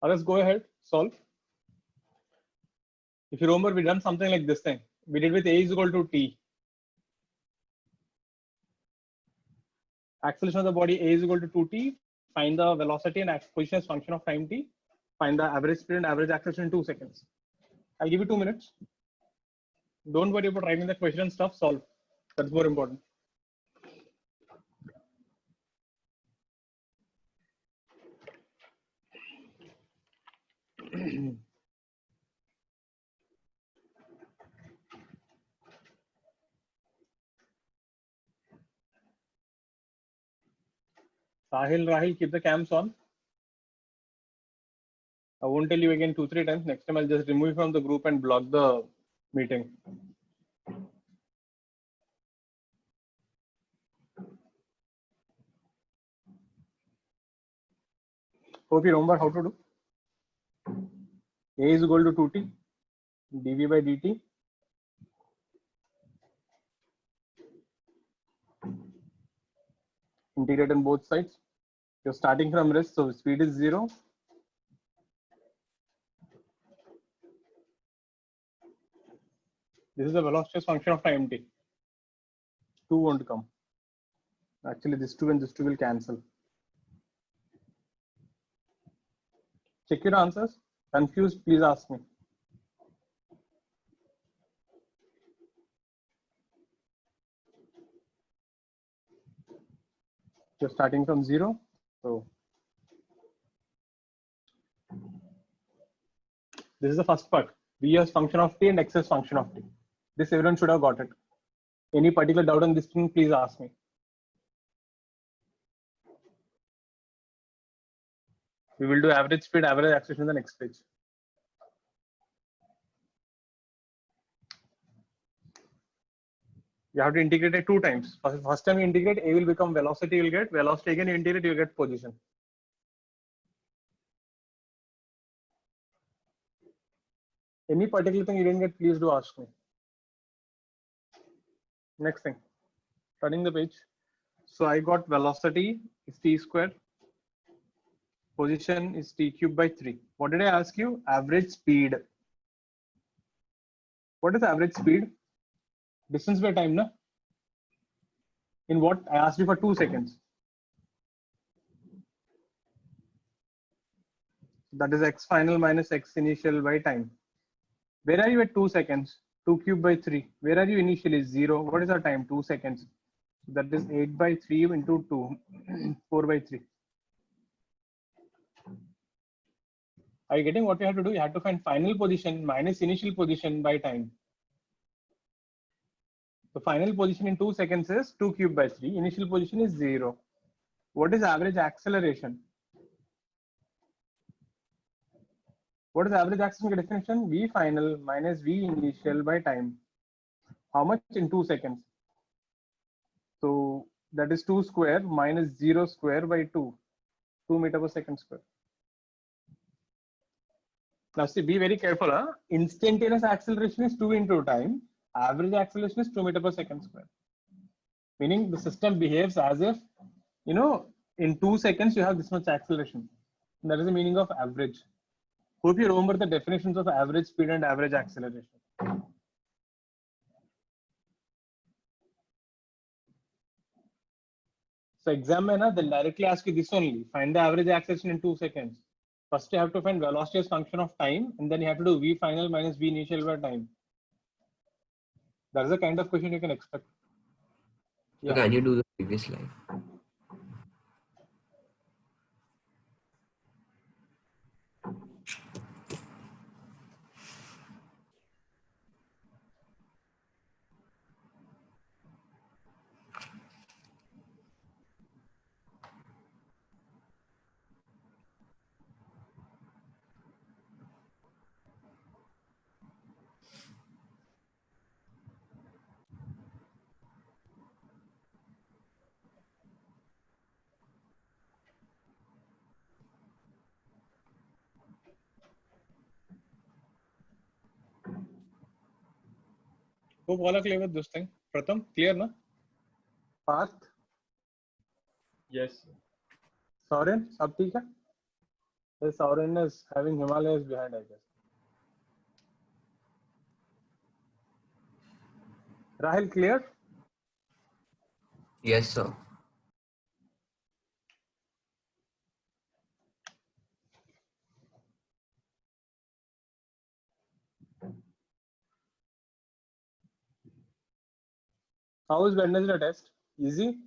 Let's go ahead, solve. If you remember, we done something like this thing. We did with a is equal to t. Acceleration of the body a is equal to 2t. Find the velocity and position as function of time t. Find the average speed and average acceleration in 2 seconds. I'll give you 2 minutes. Don't worry about writing the question and stuff. Solve. That's more important. Rahil, keep the cams on. I won't tell you again 2-3 times. Next time I'll just remove you from the group and block the meeting. Hope you remember how to do. A is equal to 2t dv by dt. Integrate on both sides. You're starting from rest, so speed is 0. This is the velocity as function of time t. 2 won't come. Actually, this 2 and this 2 will cancel. Check your answers. Confused, please ask me. You're starting from 0. So this is the first part. V as function of t and x as function of t. This everyone should have got it. Any particular doubt on this thing, please ask me. We will do average speed, average acceleration in the next page. You have to integrate it 2 times. First time you integrate, a will become velocity, you will get velocity. Again, you integrate, you will get position. Any particular thing you didn't get, please do ask me. Next thing, turning the page. So I got velocity is t square. Position is t cube by 3. What did I ask you? Average speed. What is average speed? Distance by time, na? In what? I asked you for 2 seconds. That is x final minus x initial by time. Where are you at 2 seconds? 2 cube by 3. Where are you initially? 0. What is our time? 2 seconds. That is 8 by 3 into 2. 4 by 3. Are you getting what you have to do? You have to find final position minus initial position by time. The final position in 2 seconds is 2 cube by 3. Initial position is 0. What is average acceleration? What is average acceleration definition? V final minus V initial by time. How much in 2 seconds? So that is 2 square minus 0 square by 2. 2 meter per second square. Now see, be very careful. Huh? Instantaneous acceleration is 2 into time. Average acceleration is 2 meter per second square. Meaning the system behaves as if, you know, in 2 seconds you have this much acceleration. And that is the meaning of average. Hope you remember the definitions of average speed and average acceleration. So exam mein na, they'll directly ask you this only. Find the average acceleration in 2 seconds. First you have to find velocity as function of time, and then you have to do V final minus V initial by time. That's the kind of question you can expect. Yeah. So can you do the previous slide? Hope all are clear with this thing. Pratham, clear na? Path? Yes. Soren, सब ठीक है? The Sauron is having Himalayas behind, I guess. Rahul, clear? Yes, sir. How is Wednesday test? Easy?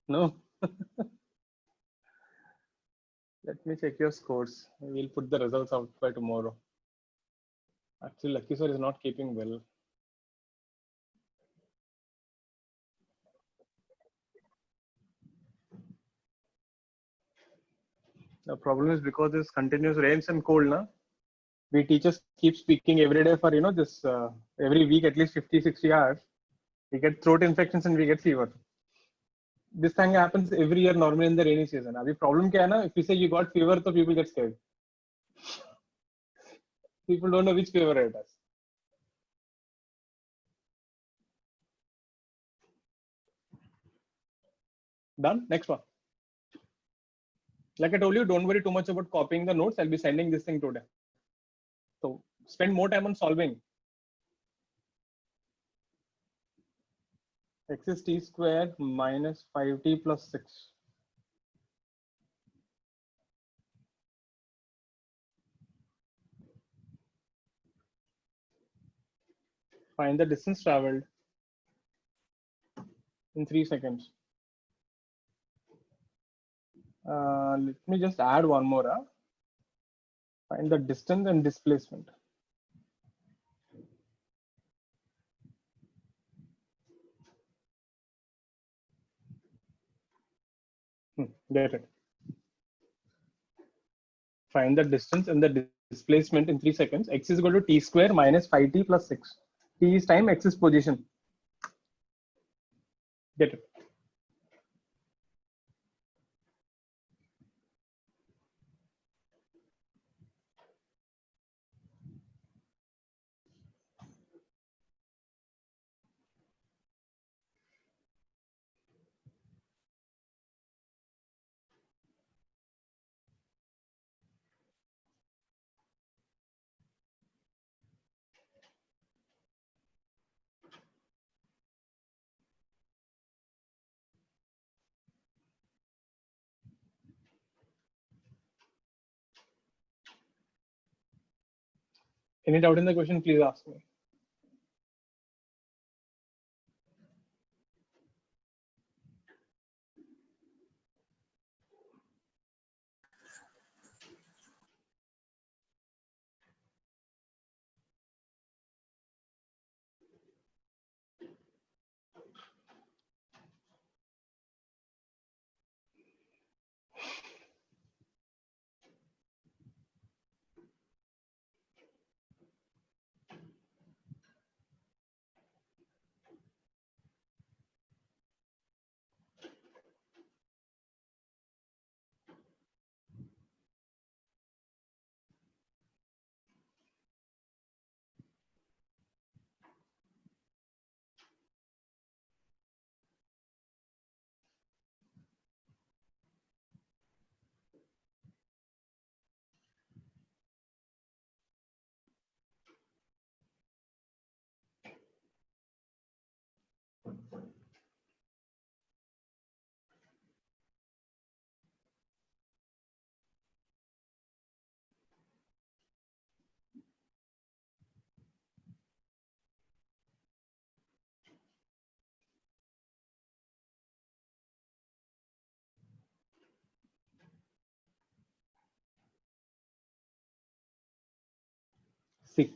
No. Let me check your scores. We'll put the results out by tomorrow. Actually, Lucky sir is not keeping well. The problem is because this continuous rains and cold, na? We teachers keep speaking every day for, this every week at least 50, 60 hours. We get throat infections and we get fever. This thing happens every year normally in the rainy season. Abhi problem kya hai na? If you say you got fever, so people get scared. People don't know which fever it is. Done? Next one. Like I told you, don't worry too much about copying the notes. I'll be sending this thing today. So spend more time on solving. X is t squared minus 5t plus 6. Find the distance traveled in 3 seconds. Let me just add one more. Find the distance and displacement. Get it. Find the distance and the displacement in 3 seconds. X is equal to t square minus 5t plus 6. T is time, x is position. Get it. Any doubt in the question, please ask me. See.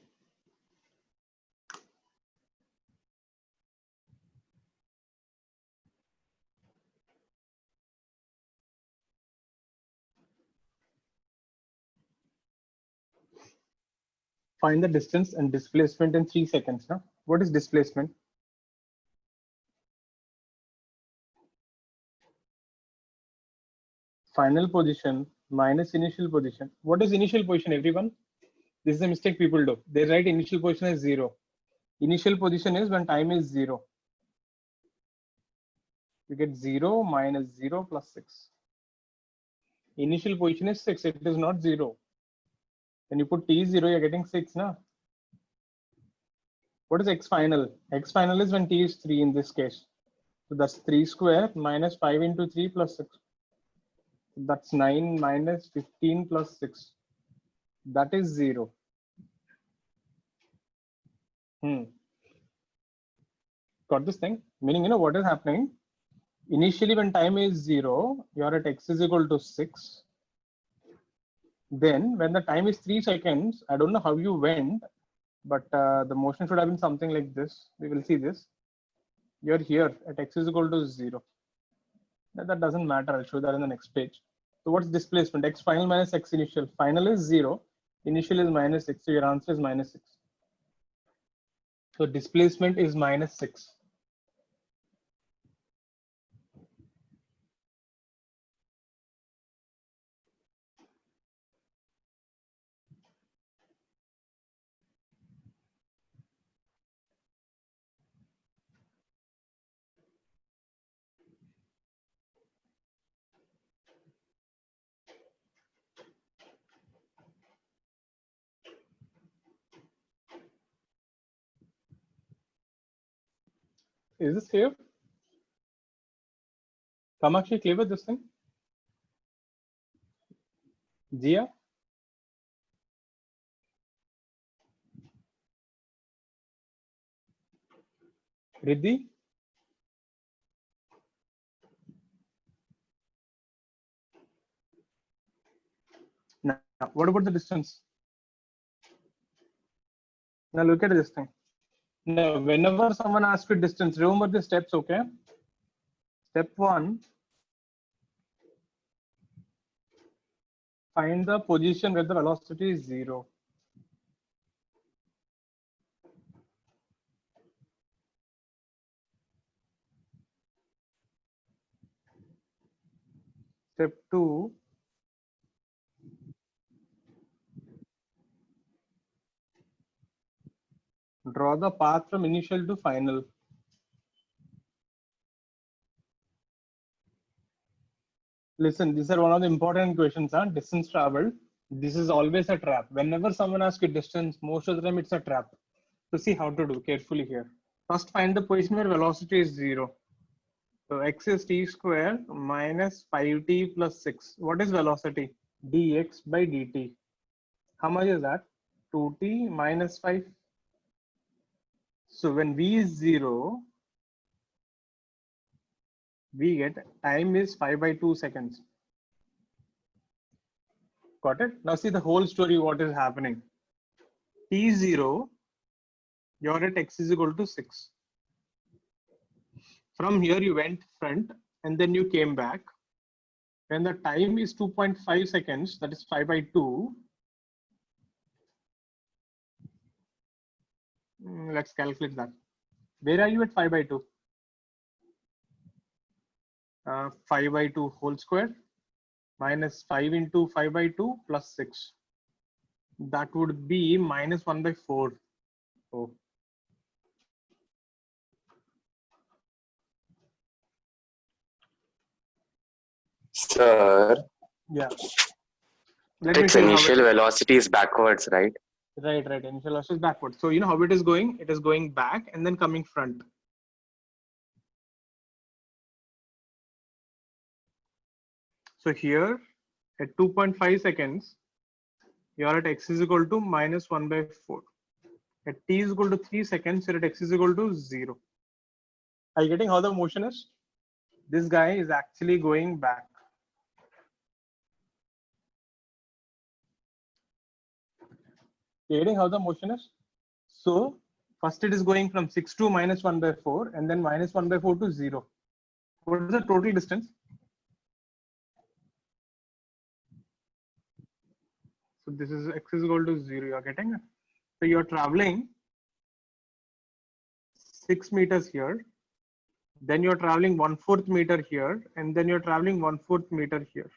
Find the distance and displacement in 3 seconds. Huh? What is displacement? Final position minus initial position. What is initial position, everyone? This is a mistake people do. They write initial position as 0. Initial position is when time is 0. You get 0 minus 0 plus 6. Initial position is 6. It is not 0. When you put t is 0, you're getting 6 now. What is x final? X final is when t is 3 in this case. So that's 3 square minus 5 into 3 plus 6. That's 9 minus 15 plus 6. That is 0. Got this thing? Meaning, what is happening? Initially, when time is 0, you're at x is equal to 6. Then, when the time is 3 seconds, I don't know how you went, but the motion should have been something like this. We will see this. You're here at x is equal to 0. That doesn't matter. I'll show that in the next page. So what's displacement? X final minus x initial. Final is 0. Initial is minus 6. So your answer is minus 6. So displacement is minus 6. Is this clear? Kamakshi, clear with this thing? Jia? Riddhi? Now, what about the distance? Now look at this thing. Now, whenever someone asks you distance, remember the steps, okay? Step 1, find the position where the velocity is 0. Step 2, draw the path from initial to final. Listen, these are one of the important questions, huh? Distance traveled. This is always a trap. Whenever someone asks you distance, most of the time it's a trap. So see how to do carefully here. First, find the position where velocity is 0. So x is t square minus 5t plus 6. What is velocity? Dx by dt. How much is that? 2t minus 5. So when v is 0, we get time is 5/2 seconds. Got it? Now see the whole story, what is happening. T0, you're at x is equal to 6. From here you went front and then you came back. When the time is 2.5 seconds, that is 5/2. Let's calculate that. Where are you at 5/2? 5/2 whole square minus 5 into 5/2 plus 6. That would be minus 1/4. Oh. Sir, Yeah. Let me its show you how initial it is. velocity is backwards, right? Right. Initial velocity is backwards. So you know how it is going? It is going back and then coming front. So here at 2.5 seconds, you are at x is equal to minus 1/4. At t is equal to 3 seconds, you're at x is equal to 0. Are you getting how the motion is? This guy is actually going back. You're getting how the motion is? So first it is going from 6 to minus 1/4 and then minus 1/4 to 0. What is the total distance? So this is x is equal to 0. You're getting it? So you're traveling 6 meters here. Then you're traveling 1/4 meter here. And then you're traveling 1/4 meter here.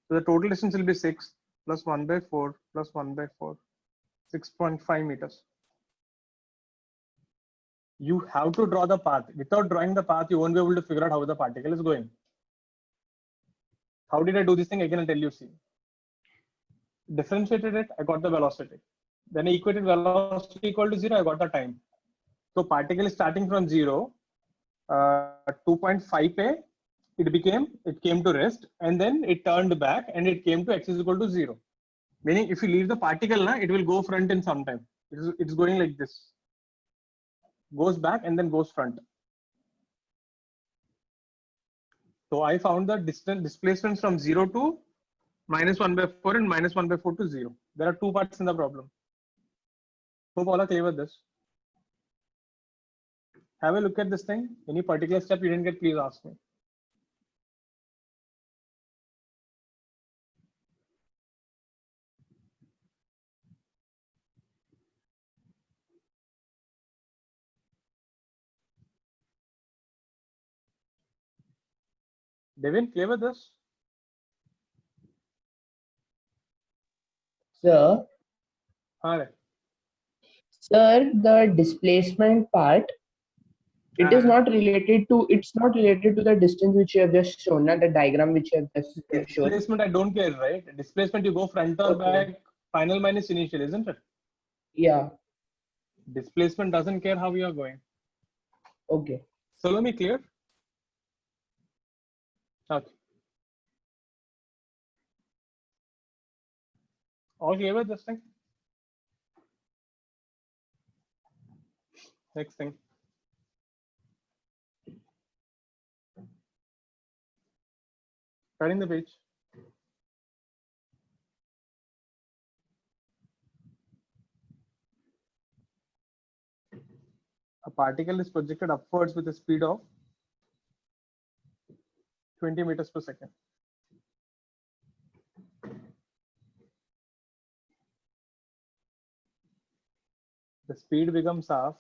So the total distance will be 6 plus 1/4 plus 1/4. 6.5 meters. You have to draw the path. Without drawing the path, you won't be able to figure out how the particle is going. How did I do this thing? Again, I'll tell you. See, differentiated it, I got the velocity. Then I equated velocity equal to 0, I got the time. So particle is starting from 0, 2.5a, it came to rest, and then it turned back and it came to x is equal to 0. Meaning if you leave the particle, it will go front in some time. It's going like this. Goes back and then goes front. So I found the distance displacements from 0 to minus 1 by 4 and minus 1 by 4 to 0. There are two parts in the problem. Hope all are clear with this. Have a look at this thing. Any particular step you didn't get, please ask me. Devin, clear with this? Sir, All right. sir, the displacement part, it is not related to, it's not related to the distance which you have just shown, not the diagram which you have just shown. Displacement, I don't care, right? Displacement, you go front or Okay. back, final minus initial, isn't it? Yeah, Displacement doesn't care how you are going. okay. So let me clear. Okay. All clear with this thing? Next thing. Turning the page. A particle is projected upwards with a speed of 20 meters per second. The speed becomes half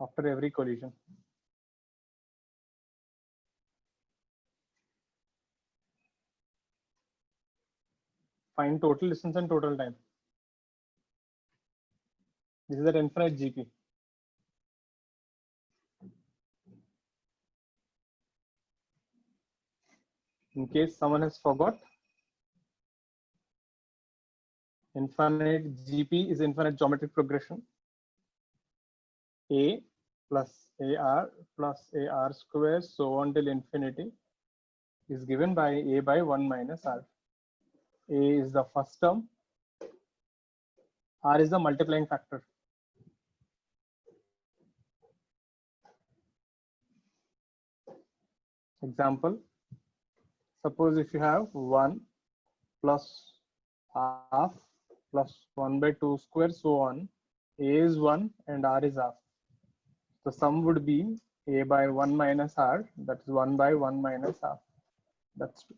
after every collision. Find total distance and total time. This is at infinite GP. In case someone has forgot, infinite GP is infinite geometric progression. A plus AR plus AR square, so on till infinity, is given by A by 1 minus R. A is the first term, R is the multiplying factor. Example, suppose if you have 1 plus half plus 1 by 2 square, so on, A is 1 and R is half. The sum would be A by 1 minus R, that is 1 by 1 minus half. That's 2.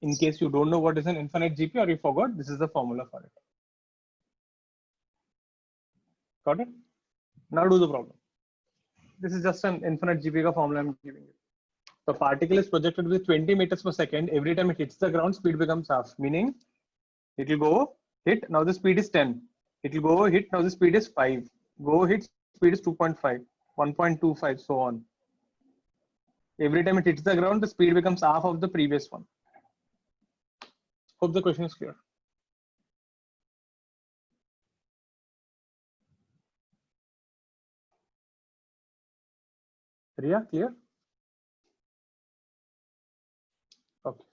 In case you don't know what is an infinite GP or you forgot, this is the formula for it. Got it? Now do the problem. This is just an infinite GP ka formula I'm giving you. The particle is projected with 20 meters per second. Every time it hits the ground, speed becomes half, meaning it will go hit, now the speed is 10. It will go hit, now the speed is 5. Go hit, speed is 2.5, 1.25, so on. Every time it hits the ground, the speed becomes half of the previous one. Hope the question is clear. Riya, clear? Okay.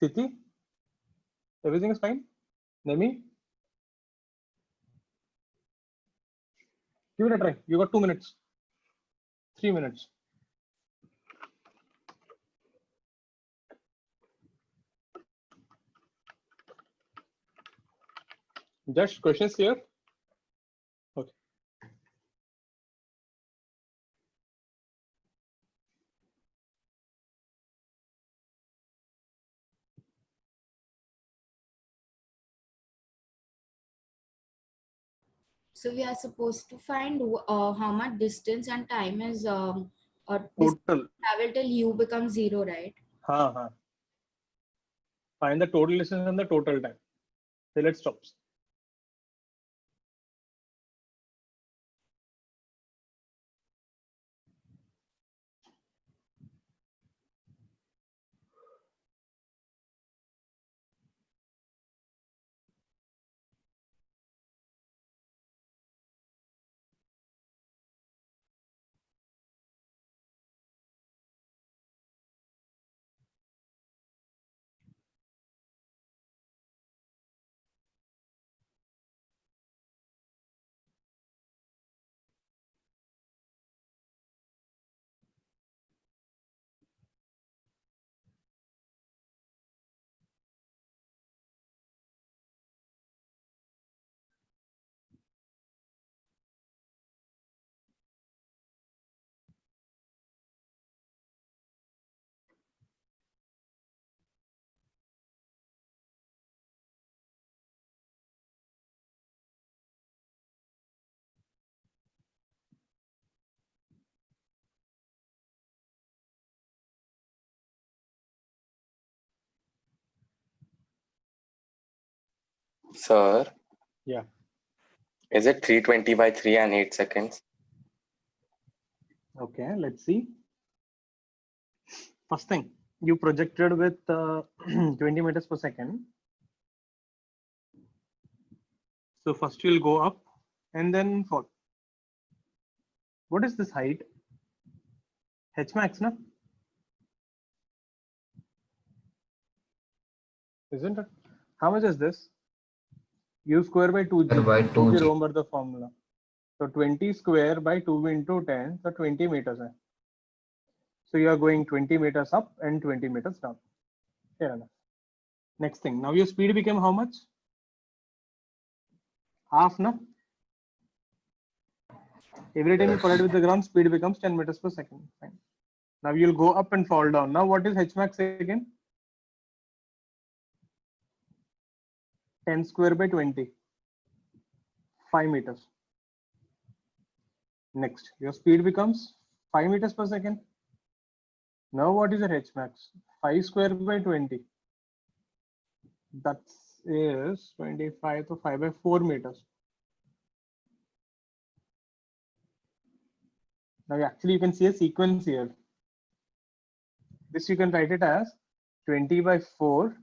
Titi, everything is fine? Nemi? Give it a try. You got 2 minutes. 3 minutes. Just questions clear? Okay. So we are supposed to find how much distance and time is or Total. travel till u becomes 0, right? Haan. Find the total distance and the total time. So let's stop. Sir, Yeah. is it 320 by 3 and 8 seconds? Okay, let's see. First thing, you projected with 20 meters per second. So first you'll go up and then fall. What is this height? H max, no? Isn't it? How much is this? U square by 2g. By Hope you 2g. remember the formula. So 20 square by 2 into 10, so 20 meters. So you are going 20 meters up and 20 meters down. Fair enough. Next thing, now your speed became how much? Half, no? Every time you Yes. collide with the ground, speed becomes 10 meters per second. Fine. Now you'll go up and fall down. Now what is H max again? 10 square by 20. 5 meters. Next, your speed becomes 5 meters per second. Now what is your H max? 5 square by 20. That is 25 to 5 by 4 meters. Now actually you can see a sequence here. This you can write it as 20 by 4.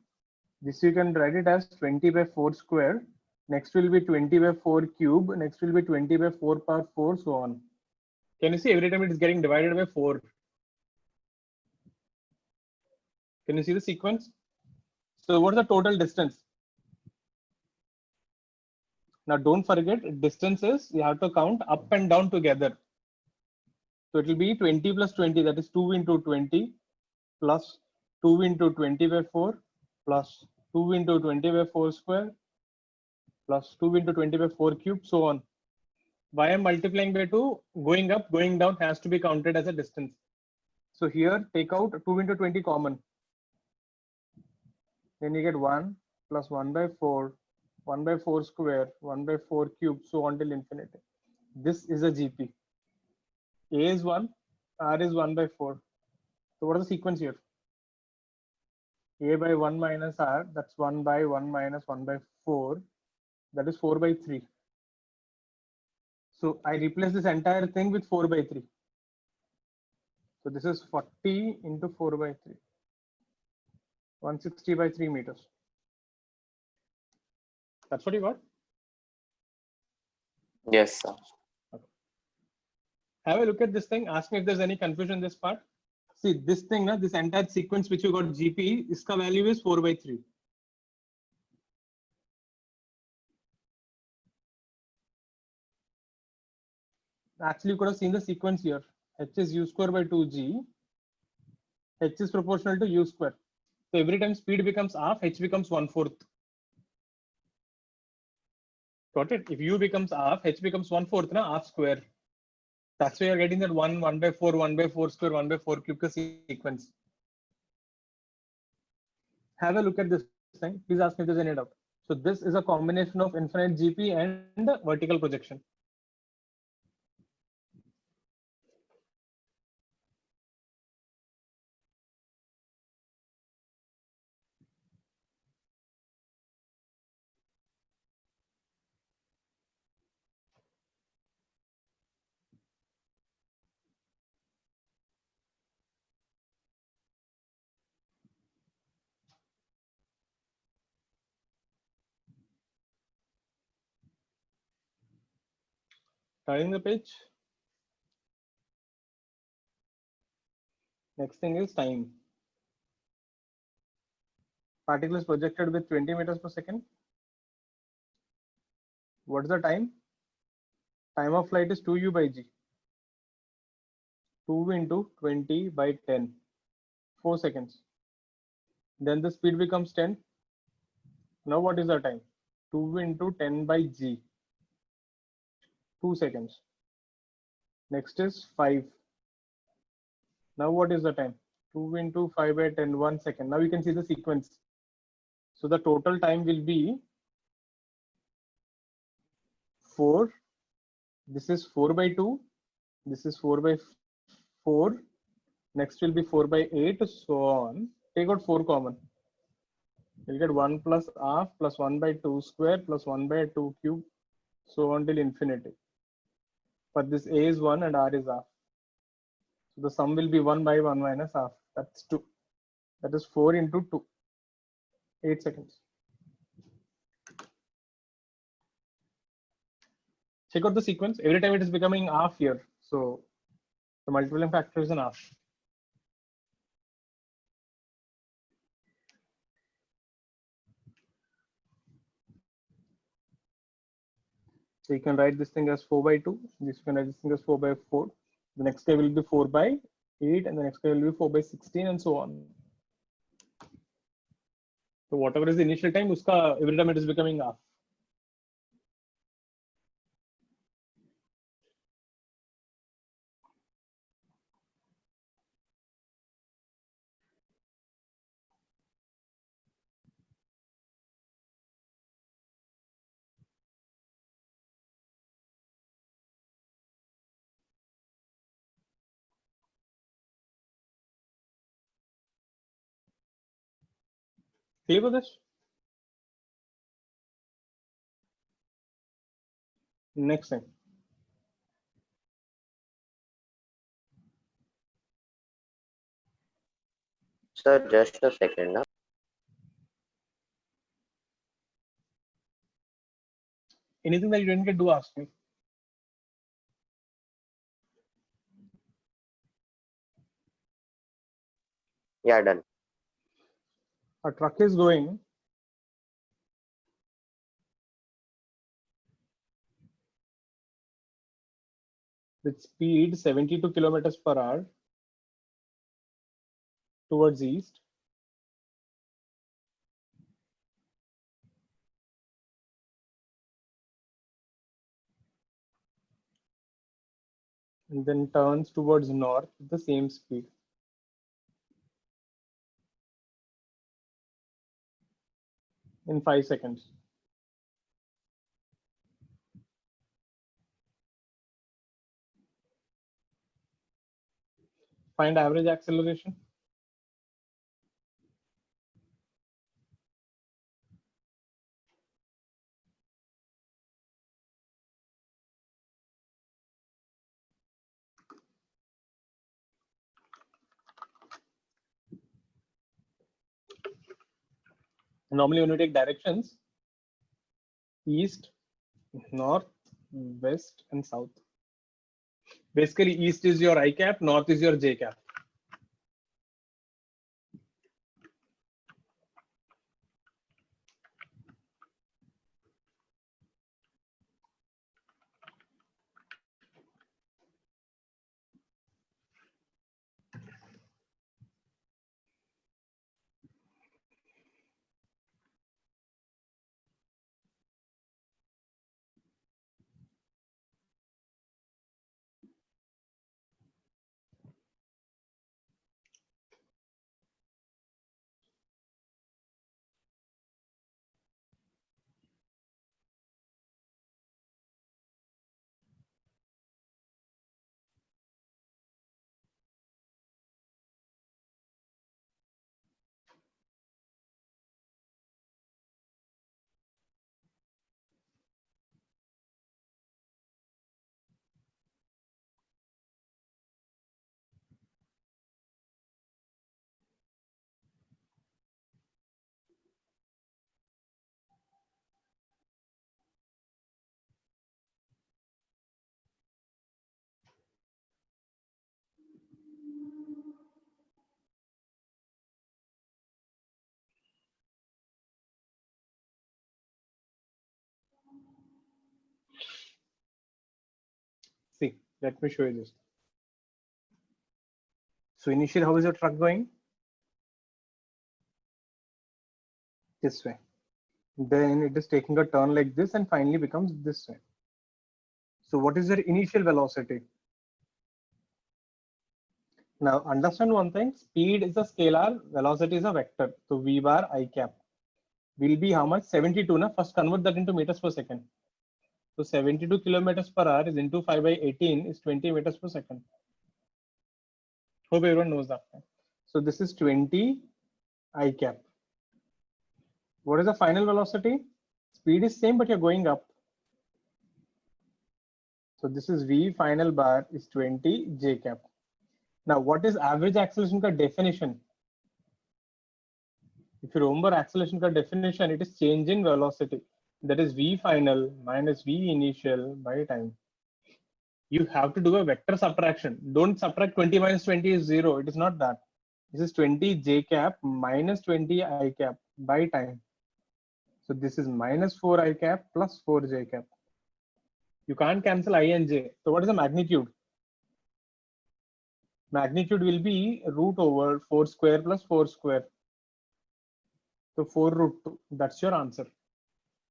This you can write it as 20 by 4 square. Next will be 20 by 4 cube. Next will be 20 by 4 power 4, so on. Can you see every time it is getting divided by 4? Can you see the sequence? So what's the total distance? Now don't forget, distance is you have to count up and down together. So it will be 20 plus 20, that is 2 into 20 plus 2 into 20 by 4 plus 2 into 20 by 4 square plus 2 into 20 by 4 cube, so on. Why I'm multiplying by 2? Going up, going down has to be counted as a distance. So here take out 2 into 20 common. Then you get 1 plus 1 by 4, 1 by 4 square, 1 by 4 cube, so on till infinity. This is a GP. A is 1, R is 1 by 4. So what is the sequence here? A by 1 minus R, that's 1 by 1 minus 1 by 4, that is 4 by 3. So I replace this entire thing with 4 by 3. So this is 40 into 4 by 3. 160 by 3 meters. That's what you got? Yes, sir. Have a look at this thing. Ask me if there's any confusion in this part. See, this thing, this entire sequence which you got GP, its value is 4 by 3. Actually, you could have seen the sequence here. H is U square by 2G. H is proportional to U square. So every time speed becomes half, H becomes 1/4. Got it? If U becomes half, H becomes 1/4, half square. That's why you're getting that 1 by 4, 1 by 4 square, 1 by 4 cube sequence. Have a look at this thing. Please ask me if there's any doubt. So this is a combination of infinite GP and vertical projection. Turning the page. Next thing is time. Particle is projected with 20 meters per second. What's the time? Time of flight is 2u by g. 2 into 20 by 10. 4 seconds. Then the speed becomes 10. Now what is the time? 2 into 10 by g. 2 seconds. Next is 5. Now what is the time? 2 into 5 by 10, 1 second. Now you can see the sequence. So the total time will be 4. This is 4 by 2. This is 4 by 4. Next will be 4 by 8, so on. Take out 4 common. You'll get 1 plus half plus 1 by 2 square plus 1 by 2 cube, so on till infinity. But this a is 1 and r is half. So the sum will be 1 by 1 minus half. That's 2. That is 4 into 2. 8 seconds. Check out the sequence. Every time it is becoming half here. So the multiplying factor is an half. So you can write this thing as 4 by 2. This you can write this thing as 4 by 4. The next guy will be 4 by 8, and the next guy will be 4 by 16, and so on. So whatever is the initial time, uska every time it is becoming half. Clear with this? Next thing. Sir, just a second. Huh? Anything that you didn't get, do ask me. Yeah, done. A truck is going with speed 72 kilometers per hour towards east. And then turns towards north with the same speed. In 5 seconds. Find average acceleration. Normally when you take directions, east, north, west, and south. Basically, east is your I cap, north is your J cap. See, let me show you this. So initially, how is your truck going? This way. Then it is taking a turn like this and finally becomes this way. So what is your initial velocity? Now understand one thing, speed is a scalar, velocity is a vector. So V bar I cap will be how much? 72. Now first convert that into meters per second. So 72 kilometers per hour is into 5 by 18 is 20 meters per second. Hope everyone knows that. So this is 20 I cap. What is the final velocity? Speed is same, but you're going up. So this is V final bar is 20 j cap. Now, what is average acceleration ka definition? If you remember acceleration ka definition, it is change in velocity. That is V final minus V initial by time. You have to do a vector subtraction. Don't subtract 20 minus 20 is 0. It is not that. This is 20 j cap minus 20 I cap by time. So this is minus 4 I cap plus 4 j cap. You can't cancel I and j. So what is the magnitude? Magnitude will be root over 4 square plus 4 square. So 4 root 2. That's your answer.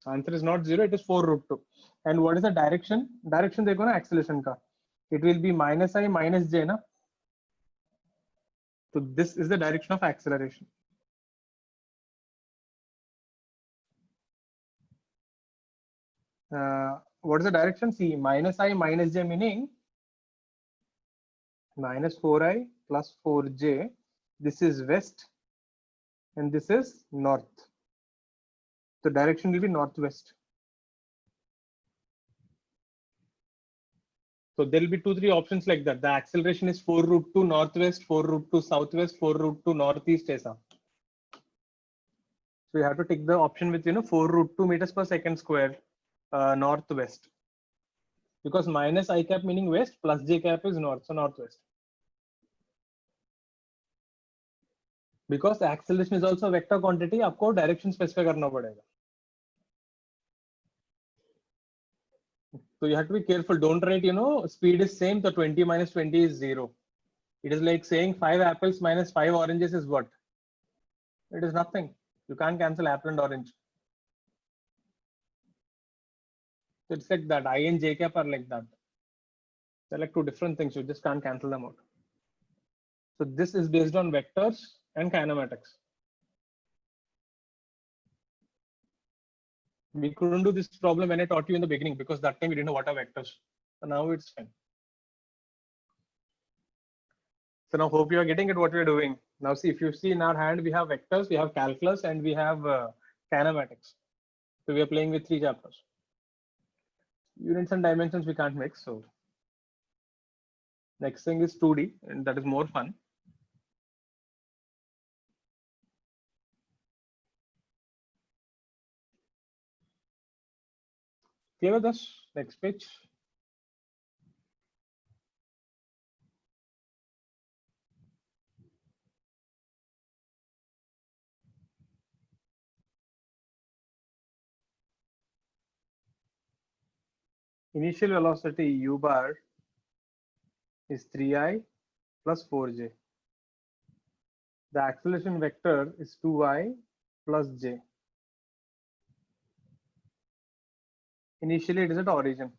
Answer is not 0. It is 4 root 2. And what is the direction? Direction देखो ना acceleration का. It will be minus I minus j ना. So this is the direction of acceleration. What is the direction? See, minus I minus j meaning minus 4I plus 4j. This is west and this is north. The direction will be northwest. So there will be 2-3 options like that. The acceleration is 4 root 2 northwest, 4 root 2 southwest, 4 root 2 northeast. So you have to take the option with 4 root 2 meters per second square northwest. Because minus I cap meaning west plus j cap is north, so northwest. Because the acceleration is also a vector quantity, आपको direction specify करना पड़ेगा. So you have to be careful. Don't write, speed is same. So 20 minus 20 is 0. It is like saying 5 apples minus 5 oranges is what? It is nothing. You can't cancel apple and orange. So it's like that. I and j cap are like that. They're like two different things. You just can't cancel them out. So this is based on vectors and kinematics. We couldn't do this problem when I taught you in the beginning because that time we didn't know what are vectors. So now it's fine. So now hope you are getting at what we're doing. Now see, if you see in our hand, we have vectors, we have calculus, and we have kinematics. So we are playing with 3 chapters. Units and dimensions we can't mix. So next thing is 2D, and that is more fun. Clear with us? Next page. Initial velocity u bar is 3I plus 4j. The acceleration vector is 2I plus j. Initially, it is at origin.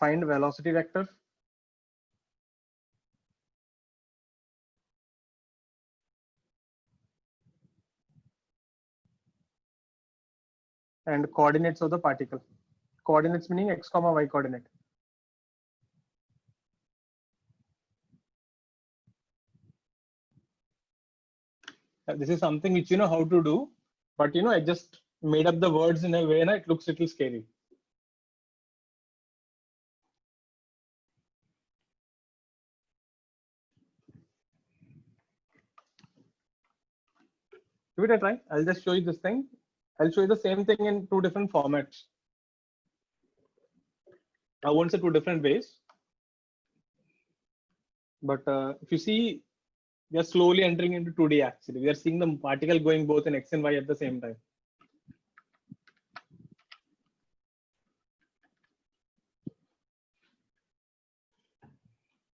Find velocity vector. And coordinates of the particle. Coordinates meaning x comma y coordinate. This is something which you know how to do, but I just made up the words in a way and it looks a little scary. Give it a try. I'll just show you this thing. I'll show you the same thing in 2 different formats. I won't say 2 different ways. But if you see, we are slowly entering into 2D actually. We are seeing the particle going both in x and y at the same time.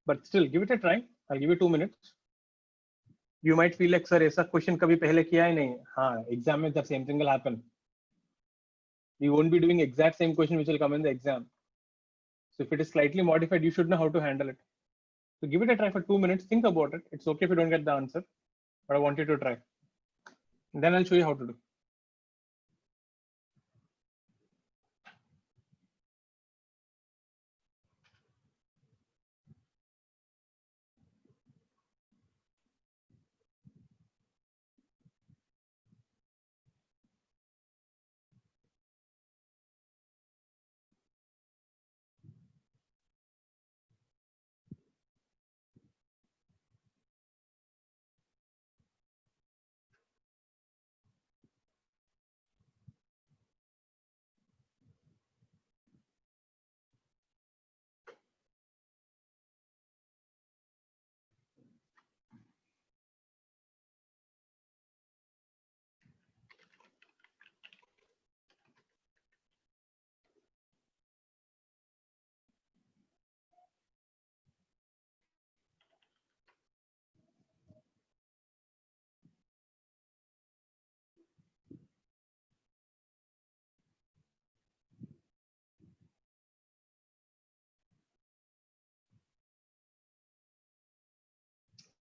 But still, give it a try. I'll give you 2 minutes. You might feel like, sir, ऐसा question कभी पहले किया ही नहीं. हाँ, exam में the same thing will happen. We won't be doing exact same question which will come in the exam. So if it is slightly modified, you should know how to handle it. So give it a try for 2 minutes. Think about it. It's okay if you don't get the answer, but I want you to try. And then I'll show you how to do.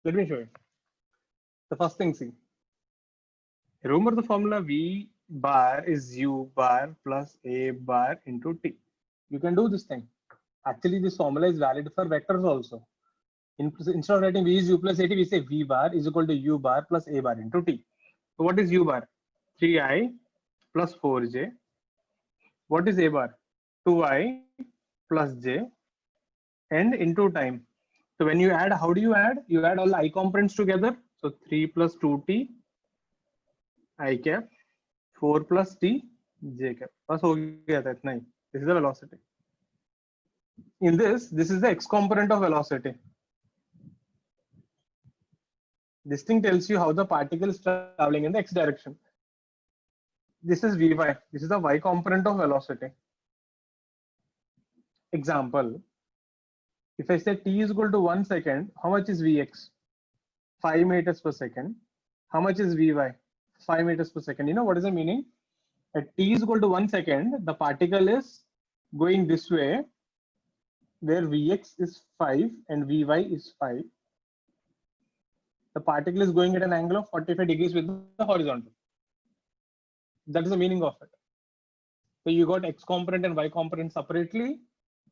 Let me show you. The first thing, see. Remember the formula V bar is U bar plus A bar into T. You can do this thing. Actually, this formula is valid for vectors also. Instead of writing V is U plus AT, we say V bar is equal to U bar plus A bar into T. So what is U bar? 3I plus 4J. What is A bar? 2I plus J and into time. So when you add, how do you add? You add all the I components together. So 3 plus 2T I cap, 4 plus T J cap. बस हो गया था इतना ही. This is the velocity. In this is the x component of velocity. This thing tells you how the particle is traveling in the x direction. This is Vy. This is the y component of velocity. Example, if I say t is equal to 1 second, how much is Vx? 5 meters per second. How much is Vy? 5 meters per second. You know what is the meaning? At t is equal to 1 second, the particle is going this way, where Vx is 5 and Vy is 5. The particle is going at an angle of 45 degrees with the horizontal. That is the meaning of it. So you got x component and y component separately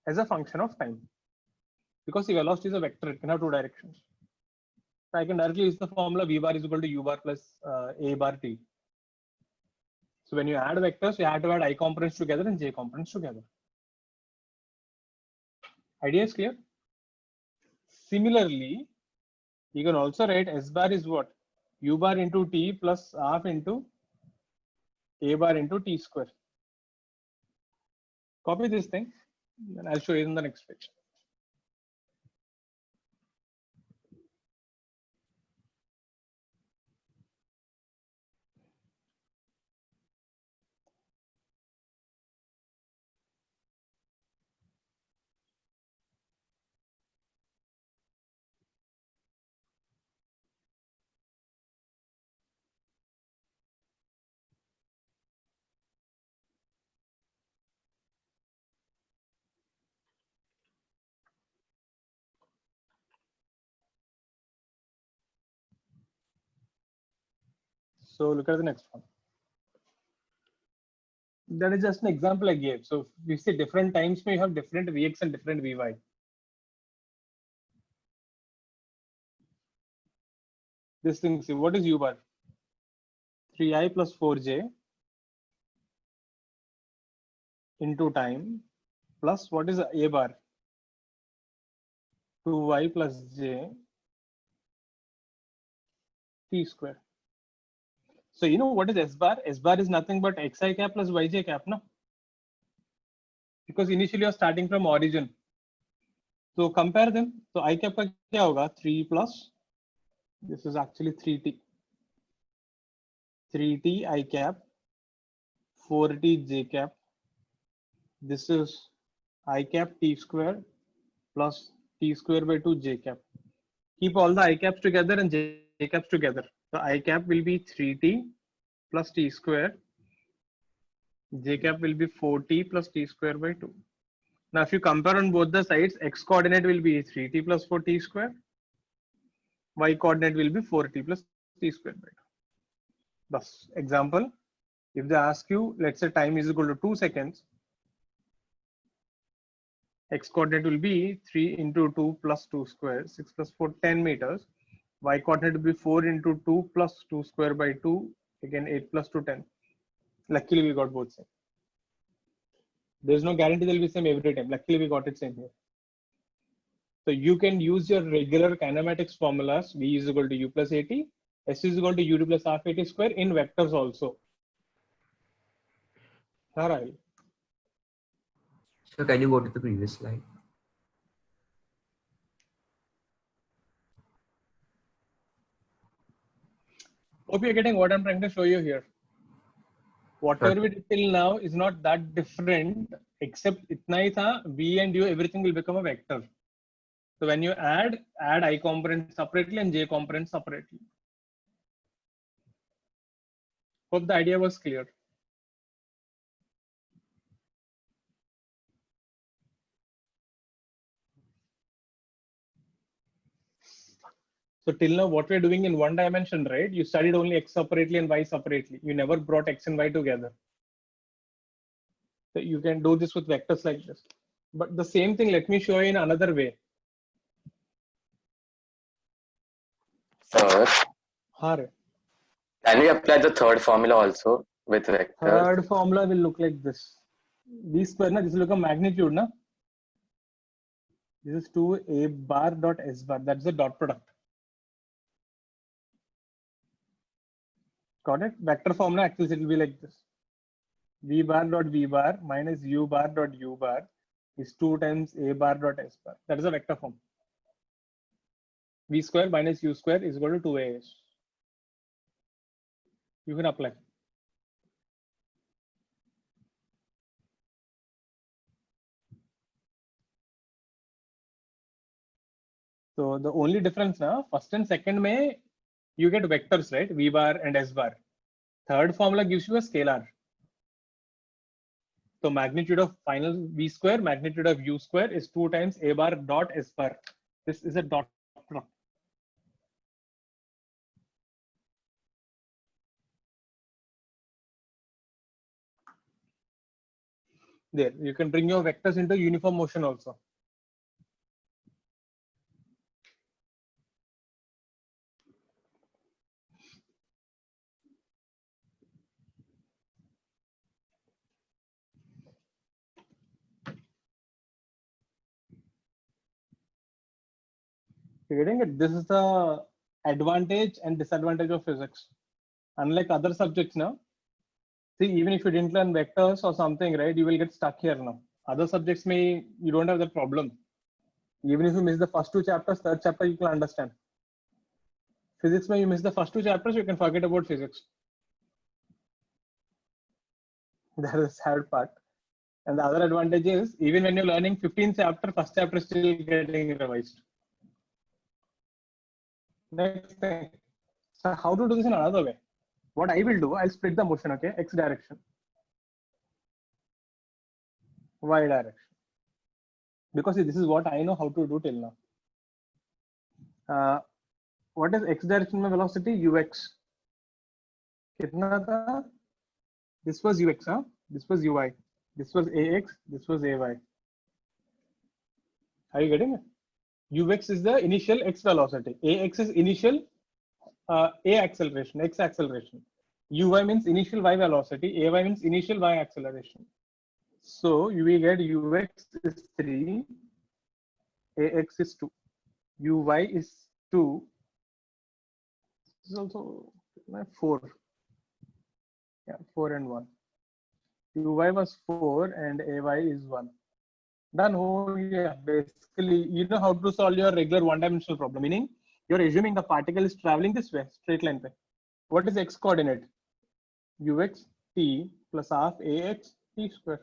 as a function of time. Because the velocity is a vector, it can have two directions. So I can directly use the formula V bar is equal to U bar plus A bar T. So when you add vectors, you have to add I components together and J components together. Idea is clear? Similarly, you can also write S bar is what? U bar into T plus half into A bar into T square. Copy this thing and I'll show you in the next page. So look at the next one. That is just an example I gave. So we see different times may have different Vx and different Vy. This thing, see, what is U bar? 3I plus 4J into time plus what is A bar? 2Y plus J T square. So you know what is S bar? S bar is nothing but Xi cap plus Yj cap, no? Because initially you're starting from origin. So compare them. So I cap का क्या होगा? 3 plus, this is actually 3T. 3T I cap, 4T J cap. This is I cap T square plus T square by 2 J cap. Keep all the I caps together and J caps together. So I cap will be 3T plus T square. J cap will be 4T plus T square by 2. Now, if you compare on both the sides, x coordinate will be 3T plus 4T square. Y coordinate will be 4T plus T square by 2. Thus, example, if they ask you, let's say time is equal to 2 seconds, x coordinate will be 3 into 2 plus 2 square, 6 plus 4, 10 meters. Y coordinate will be 4 into 2 plus 2 square by 2, again 8 plus 2, 10. Luckily, we got both same. There's no guarantee they'll be same every time. Luckily, we got it same here. So you can use your regular kinematics formulas. V is equal to U plus AT, S is equal to UT plus half AT square in vectors also. All right. So can you go to the previous slide? Hope you're getting what I'm trying to show you here. Whatever we did till now is not that different, except itna hi tha, V and U, everything will become a vector. So when you add I component separately and J component separately. Hope the idea was clear. So till now, what we're doing in one dimension, right? You studied only x separately and y separately. You never brought x and y together. So you can do this with vectors like this. But the same thing, let me show you in another way. Sir, Har. can we apply the third formula also with vectors? Third formula will look like this. V square, na, this will become magnitude, na? This is 2a bar dot s bar. That's the dot product. Got it? Vector formula axis, it will be like this. V bar dot v bar minus u bar dot u bar is 2 times a bar dot s bar. That is a vector form. V square minus u square is equal to 2as. You can apply. So the only difference now, first and second may you get vectors, right? V bar and s bar. Third formula gives you a scalar. So magnitude of final v square, magnitude of u square is 2 times a bar dot s bar. This is a dot product. There, you can bring your vectors into uniform motion also. You're getting it? This is the advantage and disadvantage of physics. Unlike other subjects now, see, even if you didn't learn vectors or something, right, you will get stuck here now. Other subjects may, you don't have that problem. Even if you miss the first 2 chapters, third chapter you can understand. Physics may you miss the first 2 chapters, you can forget about physics. That is the sad part. And the other advantage is, even when you're learning 15th chapter, first chapter is still getting revised. Next thing. So how to do this in another way? What I will do, I'll split the motion, okay? X direction, Y direction. Because see, this is what I know how to do till now. What is X direction में velocity? Ux. कितना था? This was Ux, huh? This was Uy. This was Ax. This was Ay. Are you getting it? Ux is the initial X velocity. Ax is initial A acceleration, X acceleration. Uy means initial Y velocity. Ay means initial Y acceleration. So you will get Ux is 3, Ax is 2, Uy is 2. This is also 4. Yeah, 4 and 1. Uy was 4 and Ay is 1. Done. Oh, yeah. Basically, you know how to solve your regular one-dimensional problem. Meaning, you're assuming the particle is traveling this way, straight line. What is x coordinate? Ux t plus half ax t square.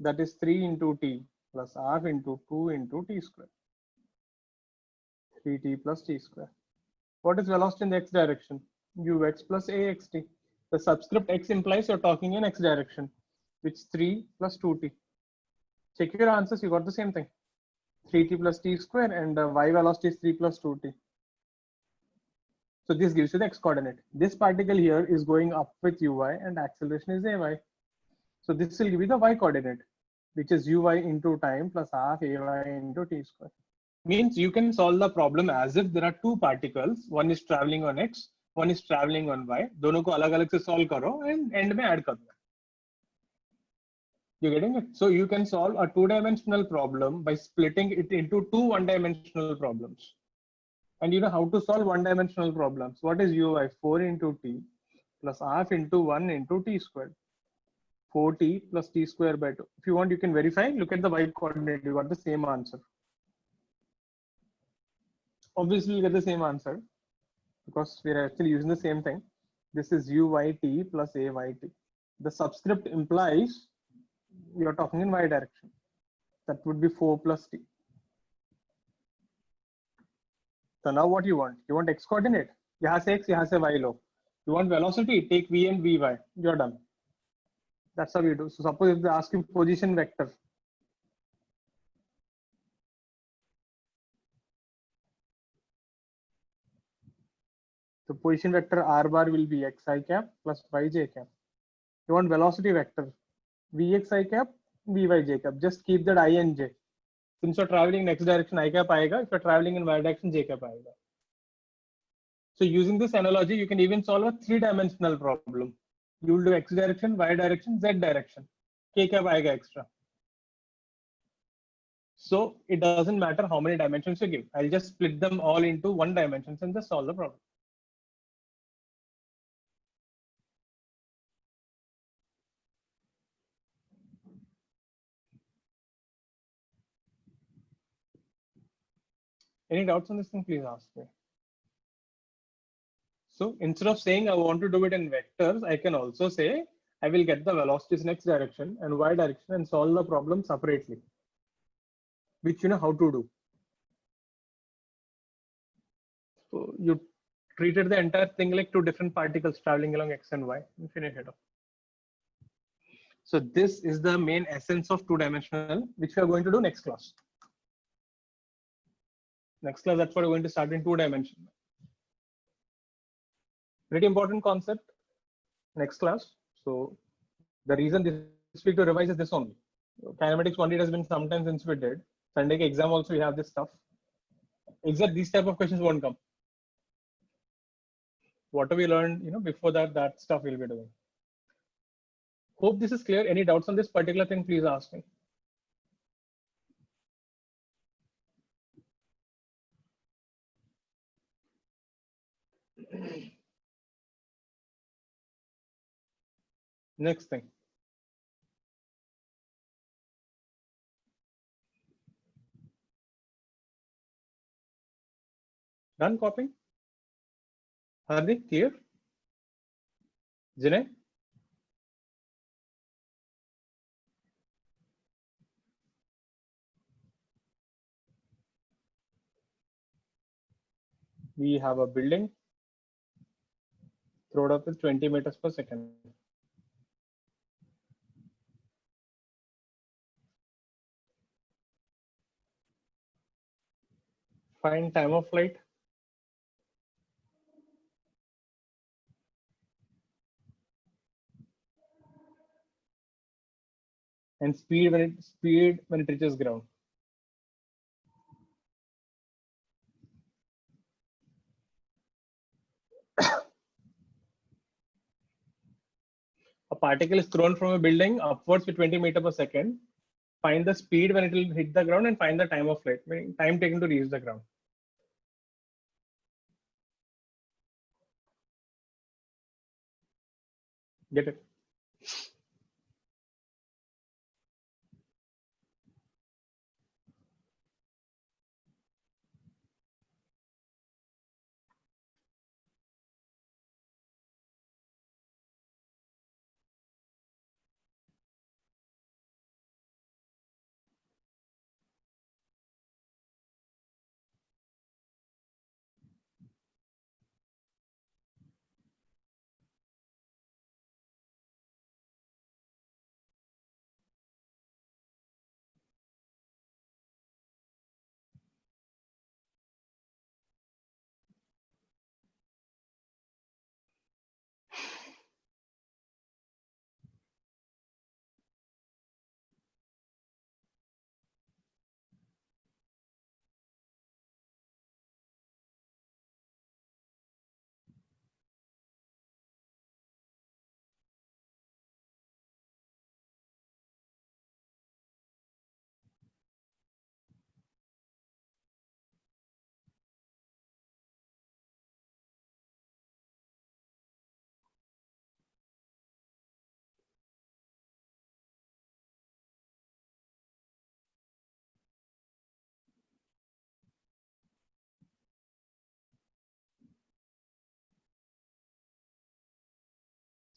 That is 3 into t plus half into 2 into t square. 3t plus t square. What is velocity in the x direction? Ux plus axt. The subscript x implies you're talking in x direction, which is 3 plus 2t. Check your answers, you got the same thing. 3t plus t square and y velocity is 3 plus 2t. So this gives you the x coordinate. This particle here is going up with uy and acceleration is ay. So this will give you the y coordinate, which is uy into time plus half ay into t square. Means you can solve the problem as if there are 2 particles. One is traveling on x, one is traveling on y. दोनों को अलग-अलग से solve करो and end में add कर दो. You're getting it? So you can solve a 2-dimensional problem by splitting it into 2 one-dimensional problems. And you know how to solve one-dimensional problems. What is uy? 4 into t plus half into 1 into t squared. 4t plus t square by 2. If you want, you can verify. Look at the y coordinate. You got the same answer. Obviously, you get the same answer because we're actually using the same thing. This is uyt plus ayt. The subscript implies you're talking in y direction. That would be 4 plus t. So now what you want? You want x coordinate? यहाँ से x, यहाँ से y low. You want velocity? Take v and vy. You're done. That's how you do. So suppose if they ask you position vector, The position vector r bar will be xi cap plus yj cap. You want velocity vector vxi cap, vyj cap. Just keep that I and j. Since you're traveling in x direction, I cap aega. If you're traveling in y direction, j cap aega. So using this analogy, you can even solve a 3-dimensional problem. You will do x direction, y direction, z direction. K cap aega extra. So it doesn't matter how many dimensions you give. I'll just split them all into 1 dimensions and just solve the problem. Any doubts on this thing, please ask me. So instead of saying I want to do it in vectors, I can also say I will get the velocities in x direction and y direction and solve the problem separately, which you know how to do. So you treated the entire thing like 2 different particles traveling along x and y and finish it off. So this is the main essence of 2-dimensional, which we are going to do next class. Next class, that's what we're going to start in 2 dimension. Pretty important concept. Next class. So the reason this week to revise is this only. Kinematics 1D has been sometimes since we did. Sunday exam also we have this stuff. Except these type of questions won't come. What we learned, before that stuff we'll be doing. Hope this is clear. Any doubts on this particular thing, please ask me. Next thing. Done copying? Hardik, clear? Jinay? We have a building. Throw it up with 20 meters per second. Find time of flight. And speed when it reaches ground. A particle is thrown from a building upwards with 20 meters per second. Find the speed when it will hit the ground and find the time of flight, meaning time taken to reach the ground. Get it?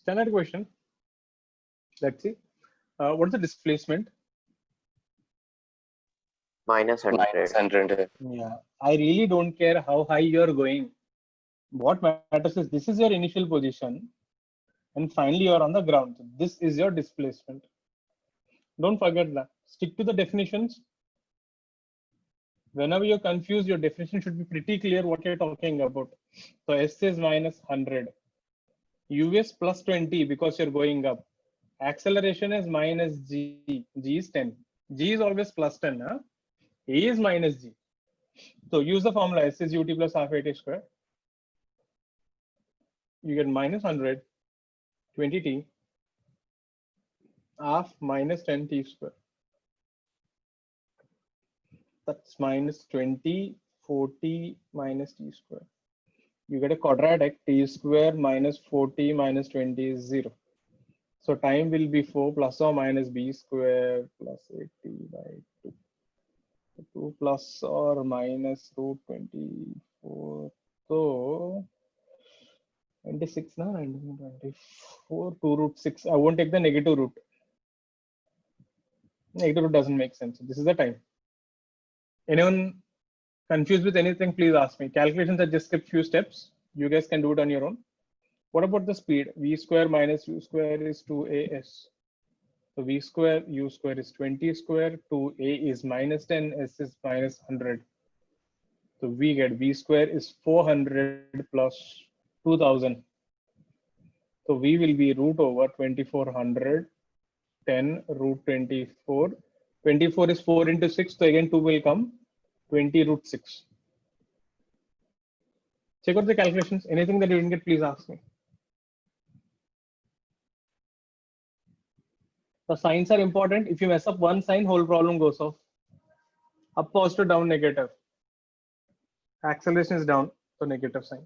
Standard question. Let's see. What's the displacement? minus 100. 100. Yeah, I really don't care how high you're going. What matters is this is your initial position, and finally you're on the ground. So this is your displacement. Don't forget that. Stick to the definitions. Whenever you're confused, your definition should be pretty clear what you're talking about. So S is minus 100. U is plus 20 because you're going up. Acceleration is minus G. G is 10. G is always plus 10. Huh? A is minus G. So use the formula S is ut plus half at square. You get minus 100, 20t, half minus 10t square. That's minus 20, 40 minus t square. You get a quadratic. T square minus 40 minus 20 is 0. So time will be 4 plus or minus b square plus 80 by 2. 2 plus or minus root 24. So 26 now, 24, 2 root 6. I won't take the negative root. Negative root doesn't make sense. This is the time. Anyone confused with anything, please ask me. Calculations, I just skipped few steps. You guys can do it on your own. What about the speed? V square minus u square is 2as. So v square, u square is 20 square, 2a is minus 10, s is minus 100. So we get v square is 400 plus 2000. So v will be root over 2400, 10 root 24. 24 is 4 into 6, so again 2 will come, 20 root 6. Check out the calculations. Anything that you didn't get, please ask me. The signs are important. If you mess up one sign, whole problem goes off. Up positive, down negative. Acceleration is down, so negative sign.